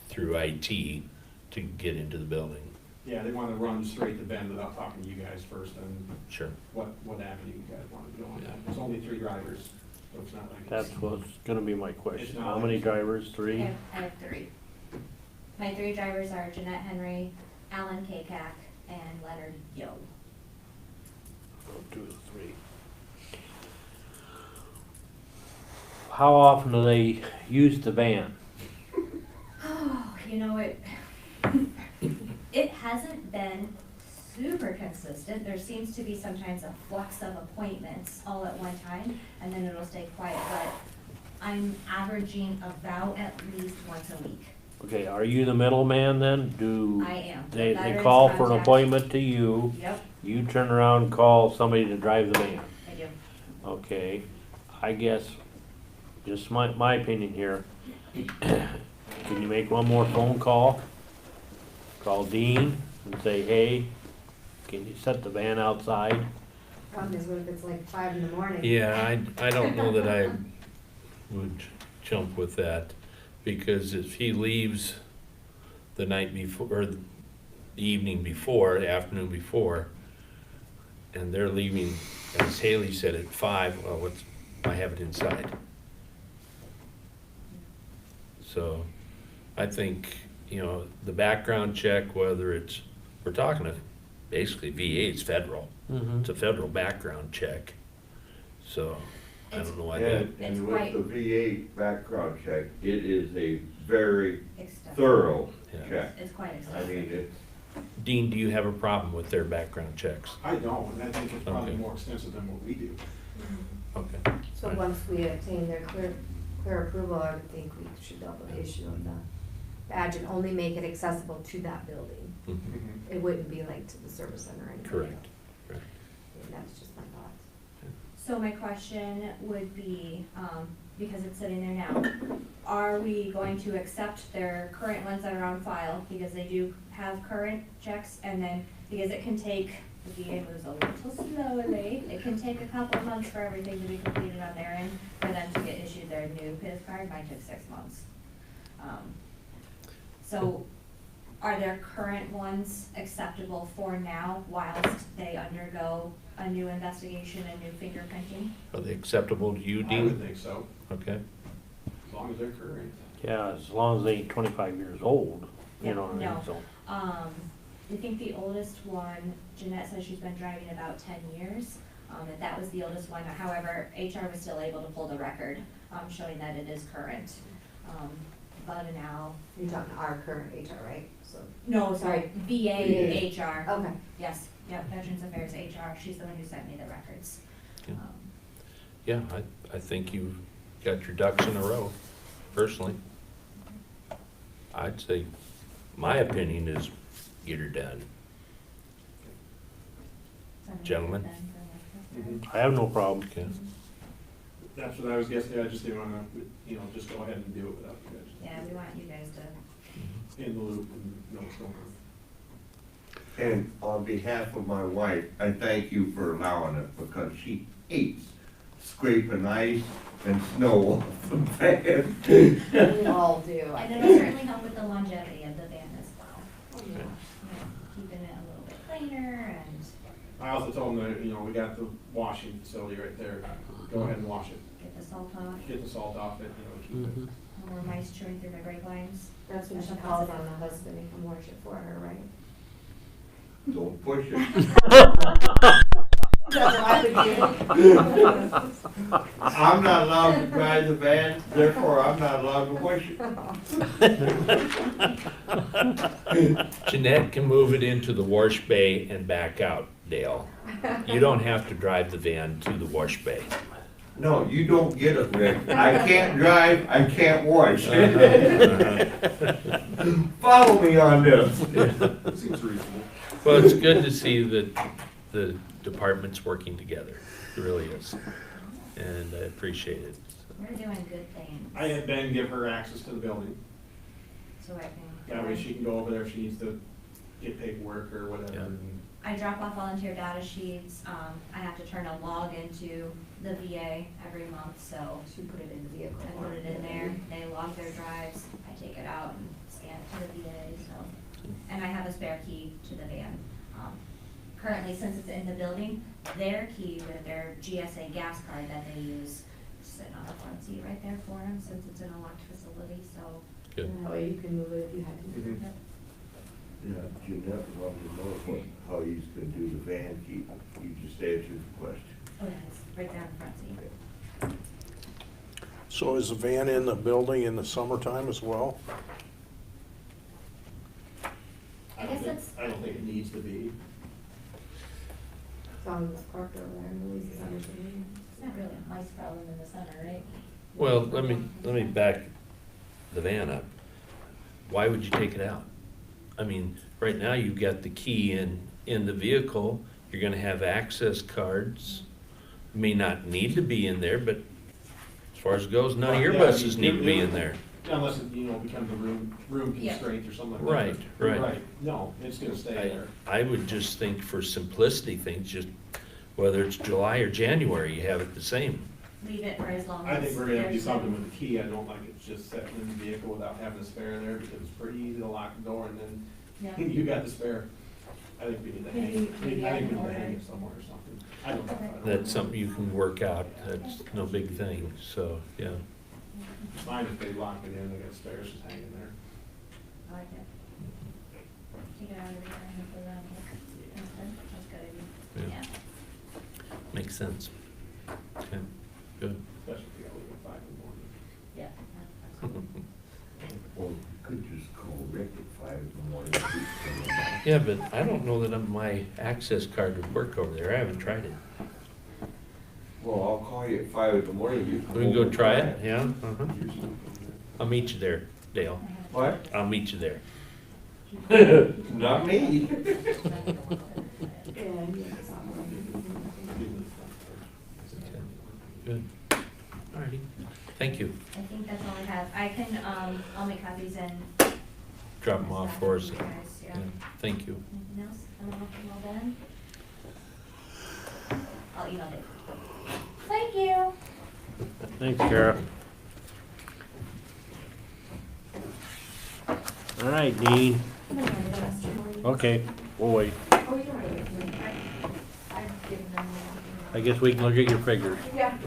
[SPEAKER 8] through IT to get into the building.
[SPEAKER 4] Yeah, they want to run straight to Ben without talking to you guys first, and
[SPEAKER 8] Sure.
[SPEAKER 4] what avenue you guys want to go on
[SPEAKER 8] Yeah.
[SPEAKER 4] that. There's only 3 drivers, so it's not like.
[SPEAKER 6] That's what's gonna be my
[SPEAKER 4] It's
[SPEAKER 6] question.
[SPEAKER 4] not
[SPEAKER 6] How
[SPEAKER 4] like-
[SPEAKER 6] many drivers?
[SPEAKER 9] I
[SPEAKER 6] 3?
[SPEAKER 9] have 3. My 3 drivers are Jeanette Henry, Alan Kakak, and Leonard Yo.
[SPEAKER 6] 2 to 3. How often do they use the van?
[SPEAKER 9] Oh, you know, it hasn't been super consistent. There seems to be sometimes a flux of appointments all at one time, and then it'll stay quiet, but I'm averaging about at least once a week.
[SPEAKER 6] Okay, are you the middleman then? Do
[SPEAKER 9] I am.
[SPEAKER 6] they
[SPEAKER 9] Veterans
[SPEAKER 6] call for an
[SPEAKER 9] contact-
[SPEAKER 6] appointment to you?
[SPEAKER 9] Yep,
[SPEAKER 6] You turn around and call somebody to drive the van?
[SPEAKER 9] I do.
[SPEAKER 6] Okay, I guess, just my opinion here, can you make one more phone call? Call Dean and say, hey, can you set the van outside?
[SPEAKER 1] Problem is, what if it's like 5 in the morning?
[SPEAKER 8] Yeah, I don't know that I would jump with that, because if he leaves the night before, or the evening before, the afternoon before, and they're leaving, as Haley said, at 5, well, I have it inside. So, I think, you know, the background check, whether it's, we're talking of basically VA, it's federal.
[SPEAKER 6] Mm-hmm.
[SPEAKER 8] It's a federal background check. So, I don't know why that,
[SPEAKER 10] And
[SPEAKER 9] It's
[SPEAKER 10] with
[SPEAKER 9] quite-
[SPEAKER 10] the VA background check, it is a very
[SPEAKER 9] Extensive.
[SPEAKER 10] thorough
[SPEAKER 8] Yeah.
[SPEAKER 10] check.
[SPEAKER 9] It's quite
[SPEAKER 10] I
[SPEAKER 9] extensive.
[SPEAKER 10] mean, it's,
[SPEAKER 8] Dean, do you have a problem with their background checks?
[SPEAKER 4] I don't, and I think it's probably
[SPEAKER 8] Okay.
[SPEAKER 4] more extensive than what we do.
[SPEAKER 8] Okay.
[SPEAKER 1] So once we obtain their clear approval, I would think we should double the issue of the badge and only make it accessible to that building.
[SPEAKER 8] Mhm.
[SPEAKER 1] It wouldn't be like to the service center or anything.
[SPEAKER 8] Correct.
[SPEAKER 1] And that's just my thought.
[SPEAKER 9] So my question would be, because it's sitting there now, are we going to accept their current ones that are on file, because they do have current checks, and then, because it can take, the VA moves a little slowly, it can take a couple of months for everything to be completed on their end, for them to get issued their new PIS card, mine took 6 months. So, are their current ones acceptable for now, whilst they undergo a new investigation and new fingerprinting?
[SPEAKER 8] Are they acceptable to you,
[SPEAKER 4] I would
[SPEAKER 8] Dean?
[SPEAKER 4] think so,
[SPEAKER 8] Okay.
[SPEAKER 4] as long as they're current.
[SPEAKER 6] Yeah, as long as they ain't 25 years old, you know what I
[SPEAKER 9] No.
[SPEAKER 6] mean, so.
[SPEAKER 9] I think the oldest one, Jeanette says she's been driving about 10 years, and that was the oldest one. However, HR was still able to pull the record, showing that it is current. But now,
[SPEAKER 1] You're talking our current HR, right? So,
[SPEAKER 9] no, sorry, VA
[SPEAKER 1] VA.
[SPEAKER 9] HR.
[SPEAKER 1] okay.
[SPEAKER 9] Yes, yep, Veterans Affairs HR, she's the one who sent me the records.
[SPEAKER 8] Yeah. Yeah, I think you've got your ducks in a row, personally. I'd say, my opinion is get her done. Gentlemen?
[SPEAKER 6] I have no problem.
[SPEAKER 8] Okay.
[SPEAKER 4] That's what I was guessing, I just didn't wanna, just go ahead and do it without you guys.
[SPEAKER 9] Yeah, we want you guys to,
[SPEAKER 4] In the loop and know what's going on.
[SPEAKER 10] and on behalf of my wife, I thank you for allowing it, because she hates scraping ice and snow off the van.
[SPEAKER 1] We all do, I
[SPEAKER 9] and
[SPEAKER 1] think.
[SPEAKER 9] it'll certainly help with the longevity of the van as well.
[SPEAKER 1] Yeah.
[SPEAKER 9] You know, keeping it a little bit cleaner and,
[SPEAKER 4] I also told them that, we got the washing facility right there, go ahead and wash it,
[SPEAKER 9] get the salt off,
[SPEAKER 4] get the salt off it, keep it.
[SPEAKER 9] no more mice chewing through my brake lines.
[SPEAKER 1] That's when she calls on the husband to come wash it for her, right?
[SPEAKER 10] Don't push it.
[SPEAKER 1] That's what I would do.
[SPEAKER 10] I'm not allowed to drive the van, therefore I'm not allowed to push it.
[SPEAKER 8] Jeanette can move it into the wash bay and back out, Dale. You don't have to drive the van to the wash bay.
[SPEAKER 10] No, you don't get it, Rick. I can't drive, I can't wash. Follow me on this.
[SPEAKER 4] Seems reasonable.
[SPEAKER 8] Well, it's good to see that the department's working together. It really is. And I appreciate it.
[SPEAKER 9] We're doing good things.
[SPEAKER 4] I had Ben give her access to the building,
[SPEAKER 9] So I can.
[SPEAKER 4] that way she can go over there if she needs to get paperwork or whatever.
[SPEAKER 8] Yeah.
[SPEAKER 4] and-
[SPEAKER 9] I drop off volunteer data sheets, I have to turn a log into the VA every month, so
[SPEAKER 1] She put it in the vehicle.
[SPEAKER 9] I put it in there, they log their drives, I take it out and scan it to the VA, so. And I have a spare key to the van. Currently, since it's in the building, their key with their GSA gas card that they use, is sitting on the front seat right there for them, since it's an unlocked facility, so.
[SPEAKER 8] Good.
[SPEAKER 1] That way you can move it if you had to.
[SPEAKER 4] Mhm.
[SPEAKER 10] Yeah, Jeanette wanted to know how he's gonna do the van key. You just answered the question.
[SPEAKER 9] Oh, yeah, it's right there on the front seat.
[SPEAKER 11] So is the van in the building in the summertime as well?
[SPEAKER 9] I guess that's-
[SPEAKER 4] I don't think it needs to be.
[SPEAKER 1] As long as it's parked over there and Louise is understanding.
[SPEAKER 9] It's not really a mice problem in the summer, right?
[SPEAKER 8] Well, let me back the van up. Why would you take it out? I mean, right now you've got the key in the vehicle, you're gonna have access cards. May not need to be in there, but as far as it goes, none of your
[SPEAKER 4] Yeah,
[SPEAKER 8] buses
[SPEAKER 4] you-
[SPEAKER 8] need to be in there.
[SPEAKER 4] Unless it, becomes a room
[SPEAKER 9] Yeah.
[SPEAKER 4] constraint or something like
[SPEAKER 8] Right,
[SPEAKER 4] that.
[SPEAKER 8] right.
[SPEAKER 4] No, it's gonna stay
[SPEAKER 8] I,
[SPEAKER 4] there.
[SPEAKER 8] I would just think for simplicity things, just whether it's July or January, you have it the same.
[SPEAKER 9] Leave it for as long
[SPEAKER 4] I
[SPEAKER 9] as.
[SPEAKER 4] think we're gonna have to do
[SPEAKER 9] there's
[SPEAKER 4] something
[SPEAKER 9] no-
[SPEAKER 4] with the key, I don't like it just sitting in the vehicle without having a spare there, because it's pretty easy to lock the door and then
[SPEAKER 9] Yeah.
[SPEAKER 4] you got the spare. I think we need to hang,
[SPEAKER 9] Maybe- maybe
[SPEAKER 4] I
[SPEAKER 9] I
[SPEAKER 4] think we
[SPEAKER 9] can
[SPEAKER 4] need to
[SPEAKER 9] order
[SPEAKER 4] hang
[SPEAKER 9] it.
[SPEAKER 4] it somewhere or something. I don't know.
[SPEAKER 8] That's something you can work out, that's no big thing, so, yeah.
[SPEAKER 4] Mine, if they lock it in, they got spares just hanging there.
[SPEAKER 9] I like it. Take it out of there and put it on here. That's good, that's good idea.
[SPEAKER 8] Yeah.
[SPEAKER 9] Yeah.
[SPEAKER 8] Makes sense. Okay. Good.
[SPEAKER 3] Especially if you gotta leave at 5 in the morning.
[SPEAKER 9] Yeah.
[SPEAKER 10] Well, you could just call Rick at 5 in the morning.
[SPEAKER 8] Yeah, but I don't know that my access card would work over there. I haven't tried it.
[SPEAKER 10] Well, I'll call you at 5 in the morning. You come
[SPEAKER 8] We can go
[SPEAKER 10] over and
[SPEAKER 8] try it, yeah? Uh-huh.
[SPEAKER 10] You're sleeping.
[SPEAKER 8] I'll meet you there, Dale.
[SPEAKER 10] What?
[SPEAKER 8] I'll meet you there.
[SPEAKER 10] Not me.
[SPEAKER 8] Good. Alrighty. Thank you.
[SPEAKER 9] I think that's all I have. I can, I'll make copies and.
[SPEAKER 8] Drop them off for us.
[SPEAKER 9] You guys, yeah.
[SPEAKER 8] Yeah, thank you.
[SPEAKER 9] Anything else? I don't know if you're all done. I'll email Dave. Thank you.
[SPEAKER 6] Thanks, Kara. All right, Dean. Okay, we'll wait.
[SPEAKER 1] Oh, you don't have to. I've given them.
[SPEAKER 6] I guess we can look at your figures.
[SPEAKER 1] Yeah.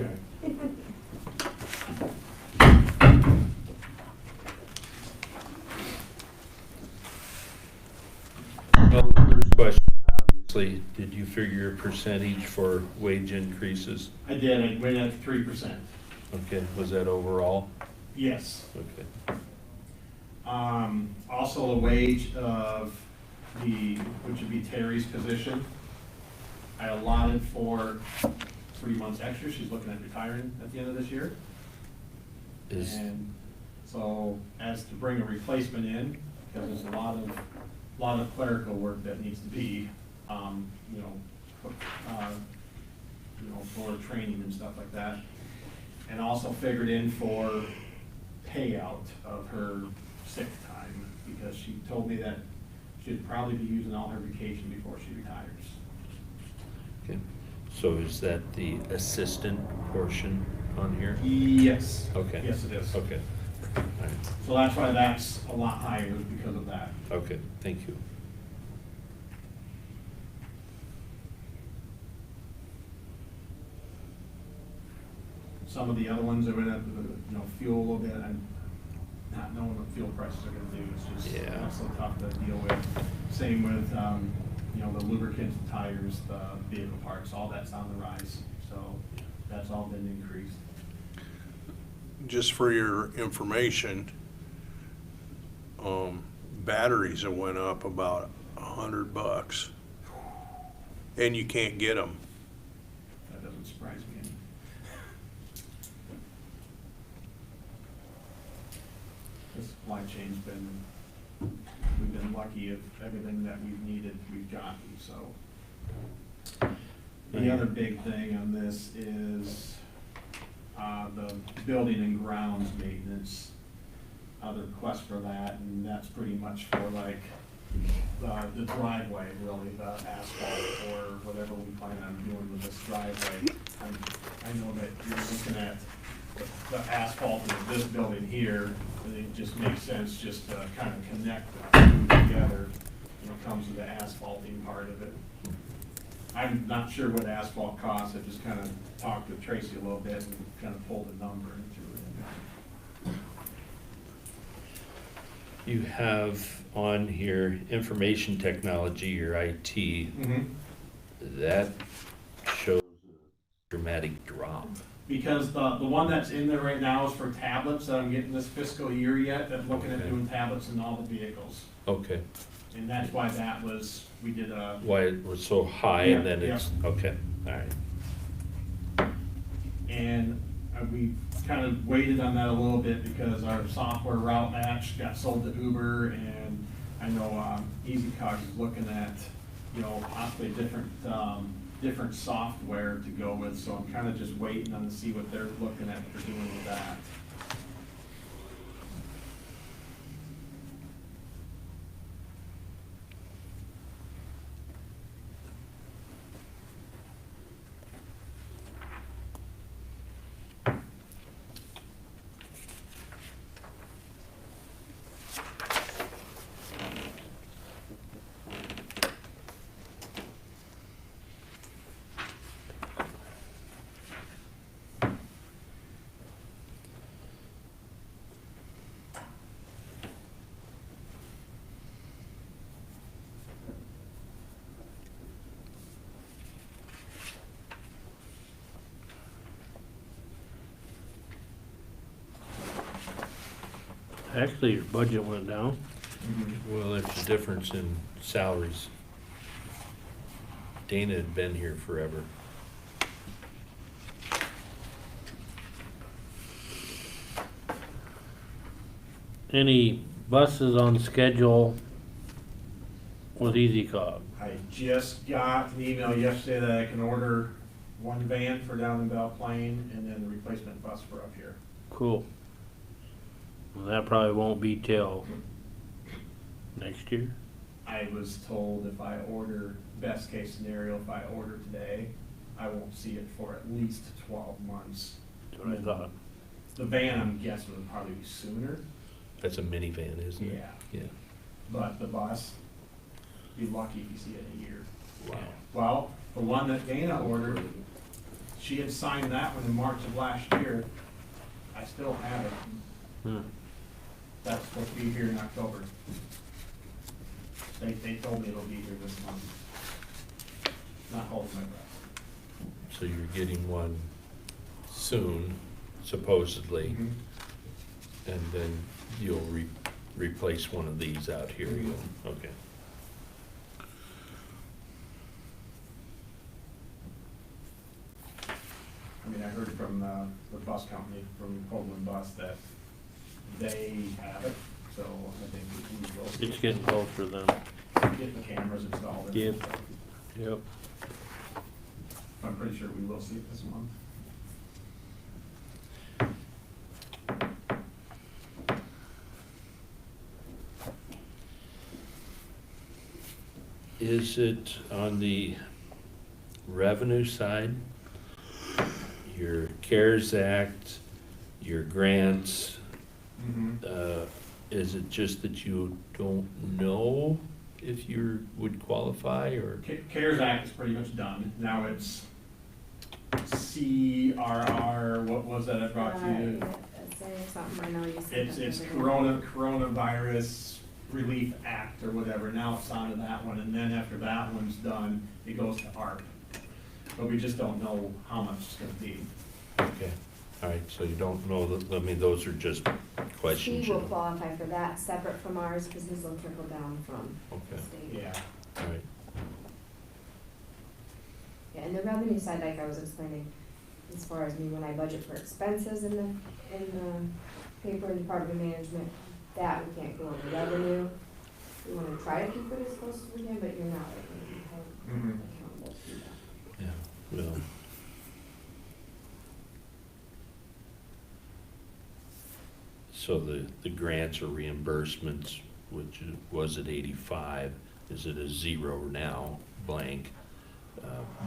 [SPEAKER 8] Well, first question, obviously, did you figure a percentage for wage increases?
[SPEAKER 3] I did, I went at 3%.
[SPEAKER 8] Okay, was that overall?
[SPEAKER 3] Yes.
[SPEAKER 8] Okay.
[SPEAKER 3] Also the wage of which would be Terry's position. I allotted for 3 months extra. She's looking at retiring at the end of this year.
[SPEAKER 8] Is,
[SPEAKER 3] And so as to bring a replacement in, because there's a lot of clerical work that needs to be, for training and stuff like that. And also figured in for payout of her sick time, because she told me that she'd probably be using all her vacation before she retires.
[SPEAKER 8] okay. So is that the assistant portion on here?
[SPEAKER 3] Yes.
[SPEAKER 8] Okay.
[SPEAKER 3] Yes, it is.
[SPEAKER 8] Okay. All right.
[SPEAKER 3] So that's why that's a lot higher, is because of that.
[SPEAKER 8] Okay, thank you.
[SPEAKER 3] Some of the other ones are gonna, fuel a little bit, and not knowing what fuel prices are gonna do, it's just,
[SPEAKER 8] Yeah.
[SPEAKER 3] that's so tough to deal with. Same with, the lubricants, the tires, the vehicle parts, all that's on the rise, so that's all been increased.
[SPEAKER 11] Just for your information, batteries have went up about $100, and you can't get them.
[SPEAKER 3] That doesn't surprise me any. The supply chain's we've been lucky of everything that we've needed, we've gotten, so. The other big thing on this is, the building and grounds maintenance, the request for that, and that's pretty much for like, the driveway, really, the asphalt or whatever we plan on doing with this driveway. I know that you're looking at the asphalt in this building here, and it just makes sense just to kind of connect the two together when it comes to the asphalting part of it. I'm not sure what asphalt costs, I just kind of talked with Tracy a little bit and kind of pulled a number into it.
[SPEAKER 8] You have on here information technology, or IT, that shows a dramatic drop.
[SPEAKER 3] Because the one that's in there right now is for tablets that I'm getting this fiscal year yet, that looking at
[SPEAKER 8] Okay.
[SPEAKER 3] doing tablets in all the vehicles.
[SPEAKER 8] Okay,
[SPEAKER 3] And that's why that was, we did a,
[SPEAKER 8] why it was so high and then
[SPEAKER 3] Yeah,
[SPEAKER 8] it's, okay, all right.
[SPEAKER 3] and we kind of waited on that a little bit because our software Route Match got sold to Uber, and I know EasyCog is looking at, possibly different software to go with, so I'm kind of just waiting on to see what they're looking at for doing with that.
[SPEAKER 6] Actually, your budget went down.
[SPEAKER 8] Well, there's a difference in salaries. Dana had been here forever.
[SPEAKER 6] Any buses on schedule with Easy Cog?
[SPEAKER 3] I just got an email yesterday that I can order one van for down in Belle Plaine and then the replacement bus for up here.
[SPEAKER 6] Cool. Well, that probably won't be till next year.
[SPEAKER 3] I was told if I order, best case scenario, if I order today, I won't see it for at least 12 months.
[SPEAKER 6] That's what I thought.
[SPEAKER 3] The van, I'm guessing, would probably be sooner.
[SPEAKER 8] That's a minivan, isn't it?
[SPEAKER 3] Yeah.
[SPEAKER 8] Yeah.
[SPEAKER 3] But the bus, be lucky if you see it in a year.
[SPEAKER 8] Wow.
[SPEAKER 3] Well, the one that Dana ordered, she had signed that one in March of last year. I still have it.
[SPEAKER 6] Hmm.
[SPEAKER 3] That's supposed to be here in October. They told me it'll be here this month. Not holding my breath.
[SPEAKER 8] So you're getting one soon, supposedly,
[SPEAKER 3] Mhm.
[SPEAKER 8] and then you'll replace one of these out here. Okay.
[SPEAKER 3] I mean, I heard from the bus company, from Coleman Bus, that they have it, so I think we will
[SPEAKER 6] It's getting closer then.
[SPEAKER 3] get the cameras installed. and
[SPEAKER 6] Yep.
[SPEAKER 3] stuff.
[SPEAKER 6] Yep.
[SPEAKER 3] I'm pretty sure we will see it this month.
[SPEAKER 8] Is it on the revenue side, your CARES Act, your grants, is it just that you don't know if you would qualify, or?
[SPEAKER 3] CARES Act is pretty much done. Now it's CRR, what was that I brought to you?
[SPEAKER 1] Say something, I know you said that.
[SPEAKER 3] It's
[SPEAKER 1] the other day.
[SPEAKER 3] Coronavirus Relief Act or whatever. Now it's on to that one, and then after that one's done, it goes to ARP. But we just don't know how much it's gonna be.
[SPEAKER 8] Okay, all right, so you don't know, I mean, those are just questions.
[SPEAKER 1] He
[SPEAKER 8] you
[SPEAKER 1] will
[SPEAKER 8] don't-
[SPEAKER 1] qualify for that separate from ours, because his will trickle down from the
[SPEAKER 8] Okay,
[SPEAKER 1] state.
[SPEAKER 3] Yeah.
[SPEAKER 8] all right.
[SPEAKER 1] Yeah, and the revenue side, like I was explaining, as far as me, when I budget for expenses in the paper and department management, that we can't go over revenue. We wanna try to keep it as close as we can, but you're not, like, gonna be held
[SPEAKER 3] Mhm.
[SPEAKER 1] accountable to that.
[SPEAKER 8] Yeah, well. So the grants or reimbursements, which was at 85, is at a 0 now, blank.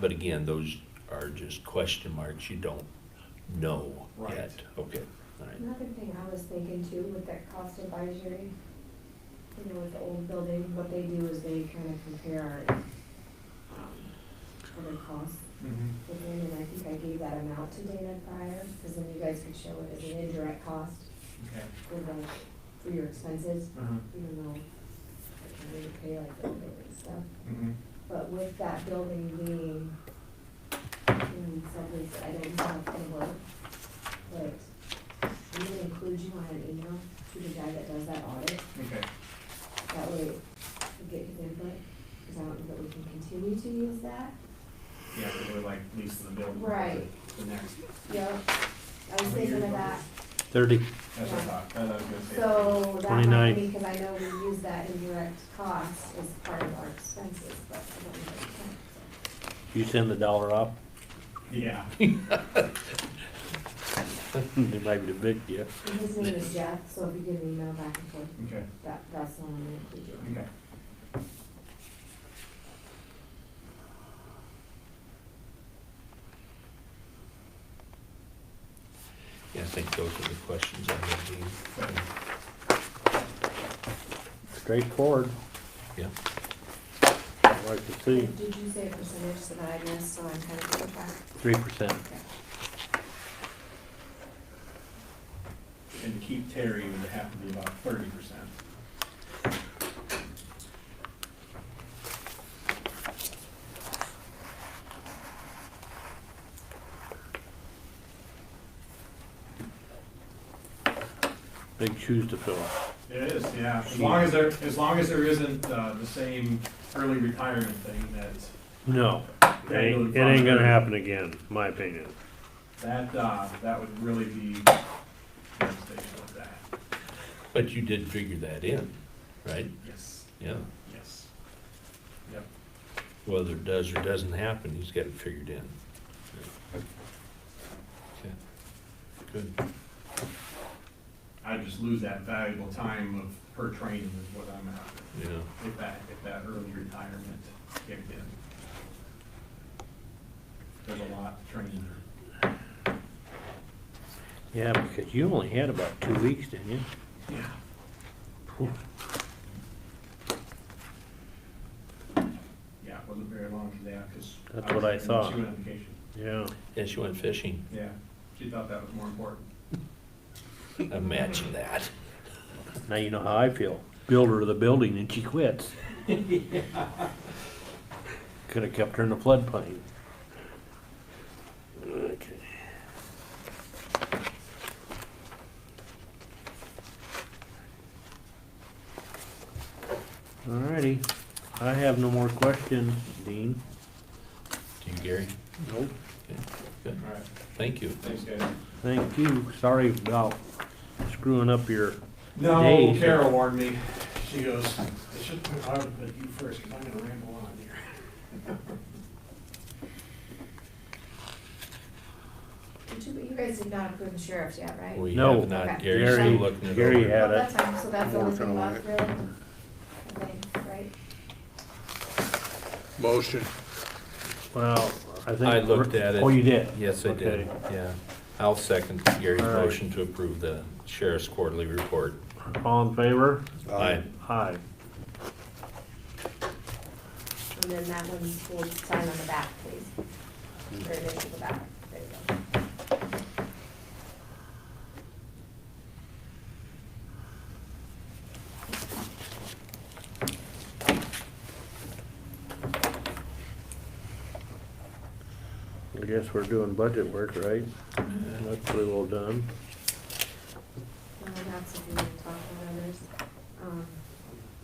[SPEAKER 8] But again, those are just question marks, you don't know
[SPEAKER 3] Right.
[SPEAKER 8] yet. Okay, all right.
[SPEAKER 1] Another thing I was thinking too, with that cost advisory, you know, with the old building, what they do is they kind of compare our, other costs within, and I think I gave that amount to Dana prior, because then you guys could show it as an indirect cost
[SPEAKER 3] Okay.
[SPEAKER 1] for your expenses,
[SPEAKER 3] Uh-huh.
[SPEAKER 1] even though I can really pay like the building stuff.
[SPEAKER 3] Mhm.
[SPEAKER 1] But with that building being in someplace that I don't know how it's gonna work, but I'm gonna include you on an email to the guy that does that audit.
[SPEAKER 3] Okay.
[SPEAKER 1] That way we get his input, because I don't know that we can continue to use that.
[SPEAKER 3] Yeah, because we're like leasing the building.
[SPEAKER 1] Right.
[SPEAKER 3] The next,
[SPEAKER 1] Yep, I was thinking of that.
[SPEAKER 6] 30.
[SPEAKER 3] that's what I thought, that I was gonna say.
[SPEAKER 1] So that
[SPEAKER 6] 29.
[SPEAKER 1] might be, because I know we use that indirect cost as part of our expenses, but I don't know if we can,
[SPEAKER 6] You send the dollar off,
[SPEAKER 3] Yeah.
[SPEAKER 6] they might be big, yeah.
[SPEAKER 1] so. And his name is Jeff, so if you give me email back and forth,
[SPEAKER 3] Okay.
[SPEAKER 1] that's the one I'm gonna include you in.
[SPEAKER 3] Okay.
[SPEAKER 8] Yeah, I think those are the questions I had.
[SPEAKER 6] Straightforward,
[SPEAKER 8] Yeah.
[SPEAKER 6] I'd like to see.
[SPEAKER 1] Did you say a percentage so that I missed, so I'm kind of keeping track?
[SPEAKER 6] 3%.
[SPEAKER 1] Okay.
[SPEAKER 3] And to keep Terry, it would have to be about 30%.
[SPEAKER 6] Big shoes to fill.
[SPEAKER 3] It is, yeah, as long as there isn't, the same early retirement thing that's,
[SPEAKER 6] No, it ain't gonna happen again, my opinion.
[SPEAKER 3] that would really be devastation with that.
[SPEAKER 8] But you did figure that in, right?
[SPEAKER 3] Yes,
[SPEAKER 8] Yeah.
[SPEAKER 3] yes. Yep.
[SPEAKER 8] Whether it does or doesn't happen, he's got it figured in. Okay. Good.
[SPEAKER 3] I just lose that valuable time of per training is what I'm after,
[SPEAKER 8] Yeah.
[SPEAKER 3] if that early retirement kicked in. There's a lot of training.
[SPEAKER 6] Yeah, because you only had about 2 weeks, didn't you?
[SPEAKER 3] Yeah. Yeah, it wasn't very long today, because.
[SPEAKER 6] That's what I thought.
[SPEAKER 3] She went on vacation.
[SPEAKER 6] Yeah.
[SPEAKER 8] Yeah, she went fishing.
[SPEAKER 3] Yeah, she thought that was more important.
[SPEAKER 8] Imagine that.
[SPEAKER 6] Now you know how I feel. Build her the building and she quits. Could have kept her in the floodplain. Okay. Alrighty, I have no more questions, Dean.
[SPEAKER 8] Do you, Gary?
[SPEAKER 6] Nope.
[SPEAKER 8] Okay, good.
[SPEAKER 3] All right,
[SPEAKER 8] Thank you.
[SPEAKER 3] thanks, guys.
[SPEAKER 6] Thank you, sorry about screwing up your
[SPEAKER 3] No,
[SPEAKER 6] Days.
[SPEAKER 3] Carol warned me. She goes, I should put you first, because I'm gonna ramble on here.
[SPEAKER 1] You guys did not approve the sheriff's yet, right?
[SPEAKER 8] We
[SPEAKER 6] No.
[SPEAKER 8] have not,
[SPEAKER 1] Okay.
[SPEAKER 8] Gary's still looking it
[SPEAKER 6] Gary
[SPEAKER 8] over.
[SPEAKER 6] had
[SPEAKER 1] Well,
[SPEAKER 6] it.
[SPEAKER 1] that's fine, so that's the only thing
[SPEAKER 11] Working on
[SPEAKER 1] left, really? I think, right?
[SPEAKER 11] Motion.
[SPEAKER 6] Well, I think.
[SPEAKER 8] I looked at it.
[SPEAKER 6] Oh, you did?
[SPEAKER 8] Yes, I did,
[SPEAKER 6] Okay.
[SPEAKER 8] yeah. I'll second Gary's
[SPEAKER 6] All right.
[SPEAKER 8] motion to approve the sheriff's quarterly report.
[SPEAKER 6] All in favor?
[SPEAKER 8] Aye.
[SPEAKER 6] Aye.
[SPEAKER 1] And then that one, we'll sign on the back, please. Or initial the back, there you go.
[SPEAKER 6] I guess we're doing budget work, right? That's pretty well done.
[SPEAKER 1] Well, that's if you want to talk about others.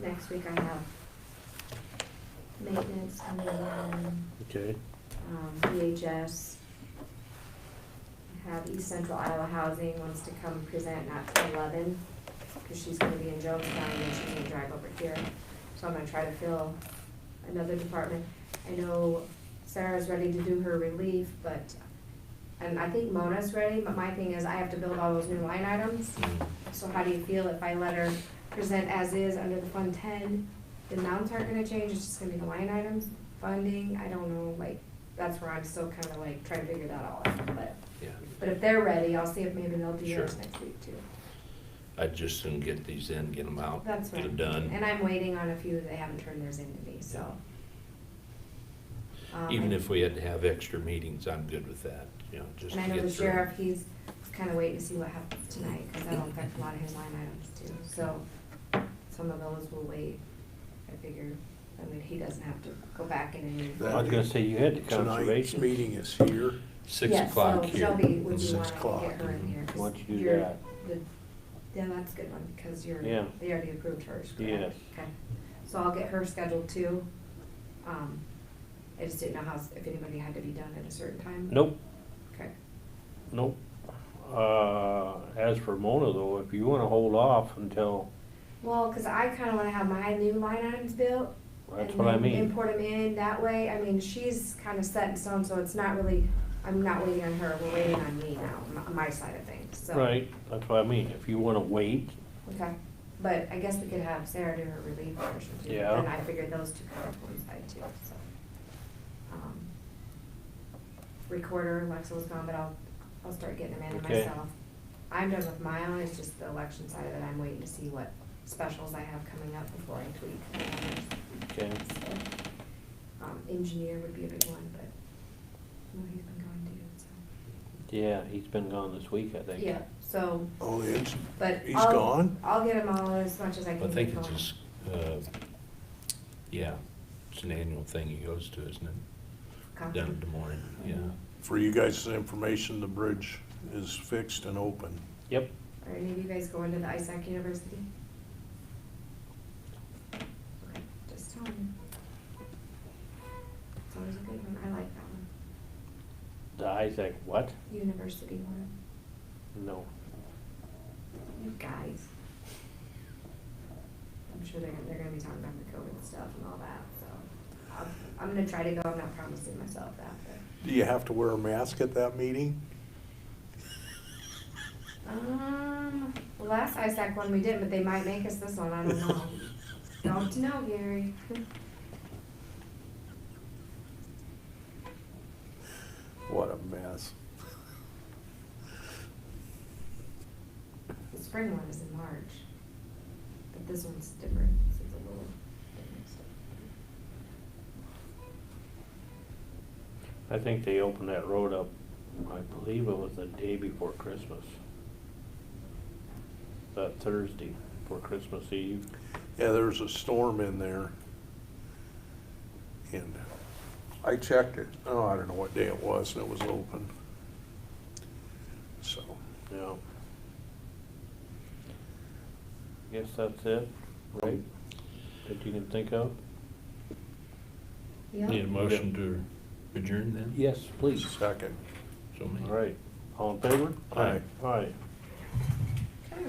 [SPEAKER 1] Next week I have maintenance coming in,
[SPEAKER 6] Okay.
[SPEAKER 1] VHS. I have East Central Iowa Housing wants to come present at 11, because she's gonna be in Jonestown and she can't drive over here. So I'm gonna try to fill another department. I know Sarah's ready to do her relief, and I think Mona's ready, but my thing is I have to build all those new line items.
[SPEAKER 8] Mm.
[SPEAKER 1] So how do you feel if I let her present as is under the Fund 10? The amounts aren't gonna change, it's just gonna be the line items, funding, I don't know, like, that's where I'm still kinda like trying to figure that all out,
[SPEAKER 8] Yeah,
[SPEAKER 1] but if they're ready, I'll see if maybe they'll do
[SPEAKER 8] Sure.
[SPEAKER 1] theirs next week too.
[SPEAKER 8] I'd just soon get these in, get them out,
[SPEAKER 1] That's
[SPEAKER 8] get
[SPEAKER 1] right.
[SPEAKER 8] them done.
[SPEAKER 1] And I'm waiting on a few, they haven't turned theirs in to me, so.
[SPEAKER 8] Even if we had to have extra meetings, I'm good with that, you know, just to
[SPEAKER 1] And I know
[SPEAKER 8] get
[SPEAKER 1] the
[SPEAKER 8] through.
[SPEAKER 1] sheriff, he's kinda waiting to see what happens tonight, cause that'll affect a lot of his line items too, so some of those will wait. I figure, I mean, he doesn't have to go back in and.
[SPEAKER 6] I was gonna say, you had the
[SPEAKER 11] Tonight's
[SPEAKER 6] conservation.
[SPEAKER 11] meeting is here.
[SPEAKER 8] 6 o'clock
[SPEAKER 1] Yeah,
[SPEAKER 8] here.
[SPEAKER 1] so Shelby would be
[SPEAKER 11] 6
[SPEAKER 1] wanting to
[SPEAKER 11] o'clock.
[SPEAKER 1] get her in here. 'cause
[SPEAKER 6] Why don't you do
[SPEAKER 1] you're
[SPEAKER 6] that?
[SPEAKER 1] Yeah, that's a good one, because
[SPEAKER 6] Yeah.
[SPEAKER 1] they already approved hers, correct?
[SPEAKER 6] Yes.
[SPEAKER 1] Okay, so I'll get her scheduled too. I just didn't know if anybody had to be done at a certain time.
[SPEAKER 6] Nope,
[SPEAKER 1] Okay,
[SPEAKER 6] nope. As for Mona though, if you wanna hold off until,
[SPEAKER 1] well, cause I kinda wanna have my new line items built.
[SPEAKER 6] that's
[SPEAKER 1] and
[SPEAKER 6] what I
[SPEAKER 1] then
[SPEAKER 6] mean.
[SPEAKER 1] Import them in that way, I mean, she's kinda set in stone, so it's not really, I'm not waiting on her, we're waiting on me now, my side of things, so.
[SPEAKER 6] Right, that's what I mean. If you wanna wait,
[SPEAKER 1] Okay, but I guess we could have Sarah do her relief portion too.
[SPEAKER 6] Yeah.
[SPEAKER 1] And I figured those two kind of coincide too, so. Recorder, Alexa was gone, but I'll start getting them in
[SPEAKER 6] Okay.
[SPEAKER 1] myself. I'm done with my own, it's just the election side of it, I'm waiting to see what specials I have coming up before I tweak.
[SPEAKER 6] okay,
[SPEAKER 1] So, engineer would be a big one, but, well, he's been gone too, so.
[SPEAKER 6] yeah, he's been gone this week, I think.
[SPEAKER 1] Yeah, so,
[SPEAKER 11] Oh, it's,
[SPEAKER 1] but
[SPEAKER 11] he's
[SPEAKER 1] I'll,
[SPEAKER 11] gone?
[SPEAKER 1] I'll get them all as much as I
[SPEAKER 8] I
[SPEAKER 1] can
[SPEAKER 8] think
[SPEAKER 1] get
[SPEAKER 8] it's
[SPEAKER 1] going.
[SPEAKER 8] just, yeah, it's an annual thing he goes to, isn't it?
[SPEAKER 1] Copy.
[SPEAKER 8] Down in Des Moines, yeah.
[SPEAKER 11] For you guys' information, the bridge is fixed and open.
[SPEAKER 6] Yep,
[SPEAKER 5] Are any of you guys going to the ISAC University? Okay, just telling you. It's always a good one, I like that one.
[SPEAKER 6] The Isaac, what?
[SPEAKER 5] University one,
[SPEAKER 6] No.
[SPEAKER 5] you guys. I'm sure they're gonna be talking about the COVID stuff and all that, so. I'm gonna try to go, I'm not promising myself that, but.
[SPEAKER 11] Do you have to wear a mask at that meeting?
[SPEAKER 5] The last ISAC one we did, but they might make us this one, I don't know. Don't know, Gary.
[SPEAKER 11] What a mess.
[SPEAKER 5] The spring one is in March, but this one's different, so it's a little different stuff.
[SPEAKER 6] I think they opened that road up, I believe it was the day before Christmas. That Thursday before Christmas Eve.
[SPEAKER 11] Yeah, there was a storm in there. And I checked it, oh, I don't know what day it was, and it was open. So,
[SPEAKER 6] Yeah. Guess that's it, right? That you can think of?
[SPEAKER 5] Yeah.
[SPEAKER 8] Need a motion to adjourn then?
[SPEAKER 6] Yes, please.
[SPEAKER 11] second.
[SPEAKER 8] So made.
[SPEAKER 6] All right. All in favor?
[SPEAKER 11] Aye.
[SPEAKER 6] Aye.
[SPEAKER 5] Okay.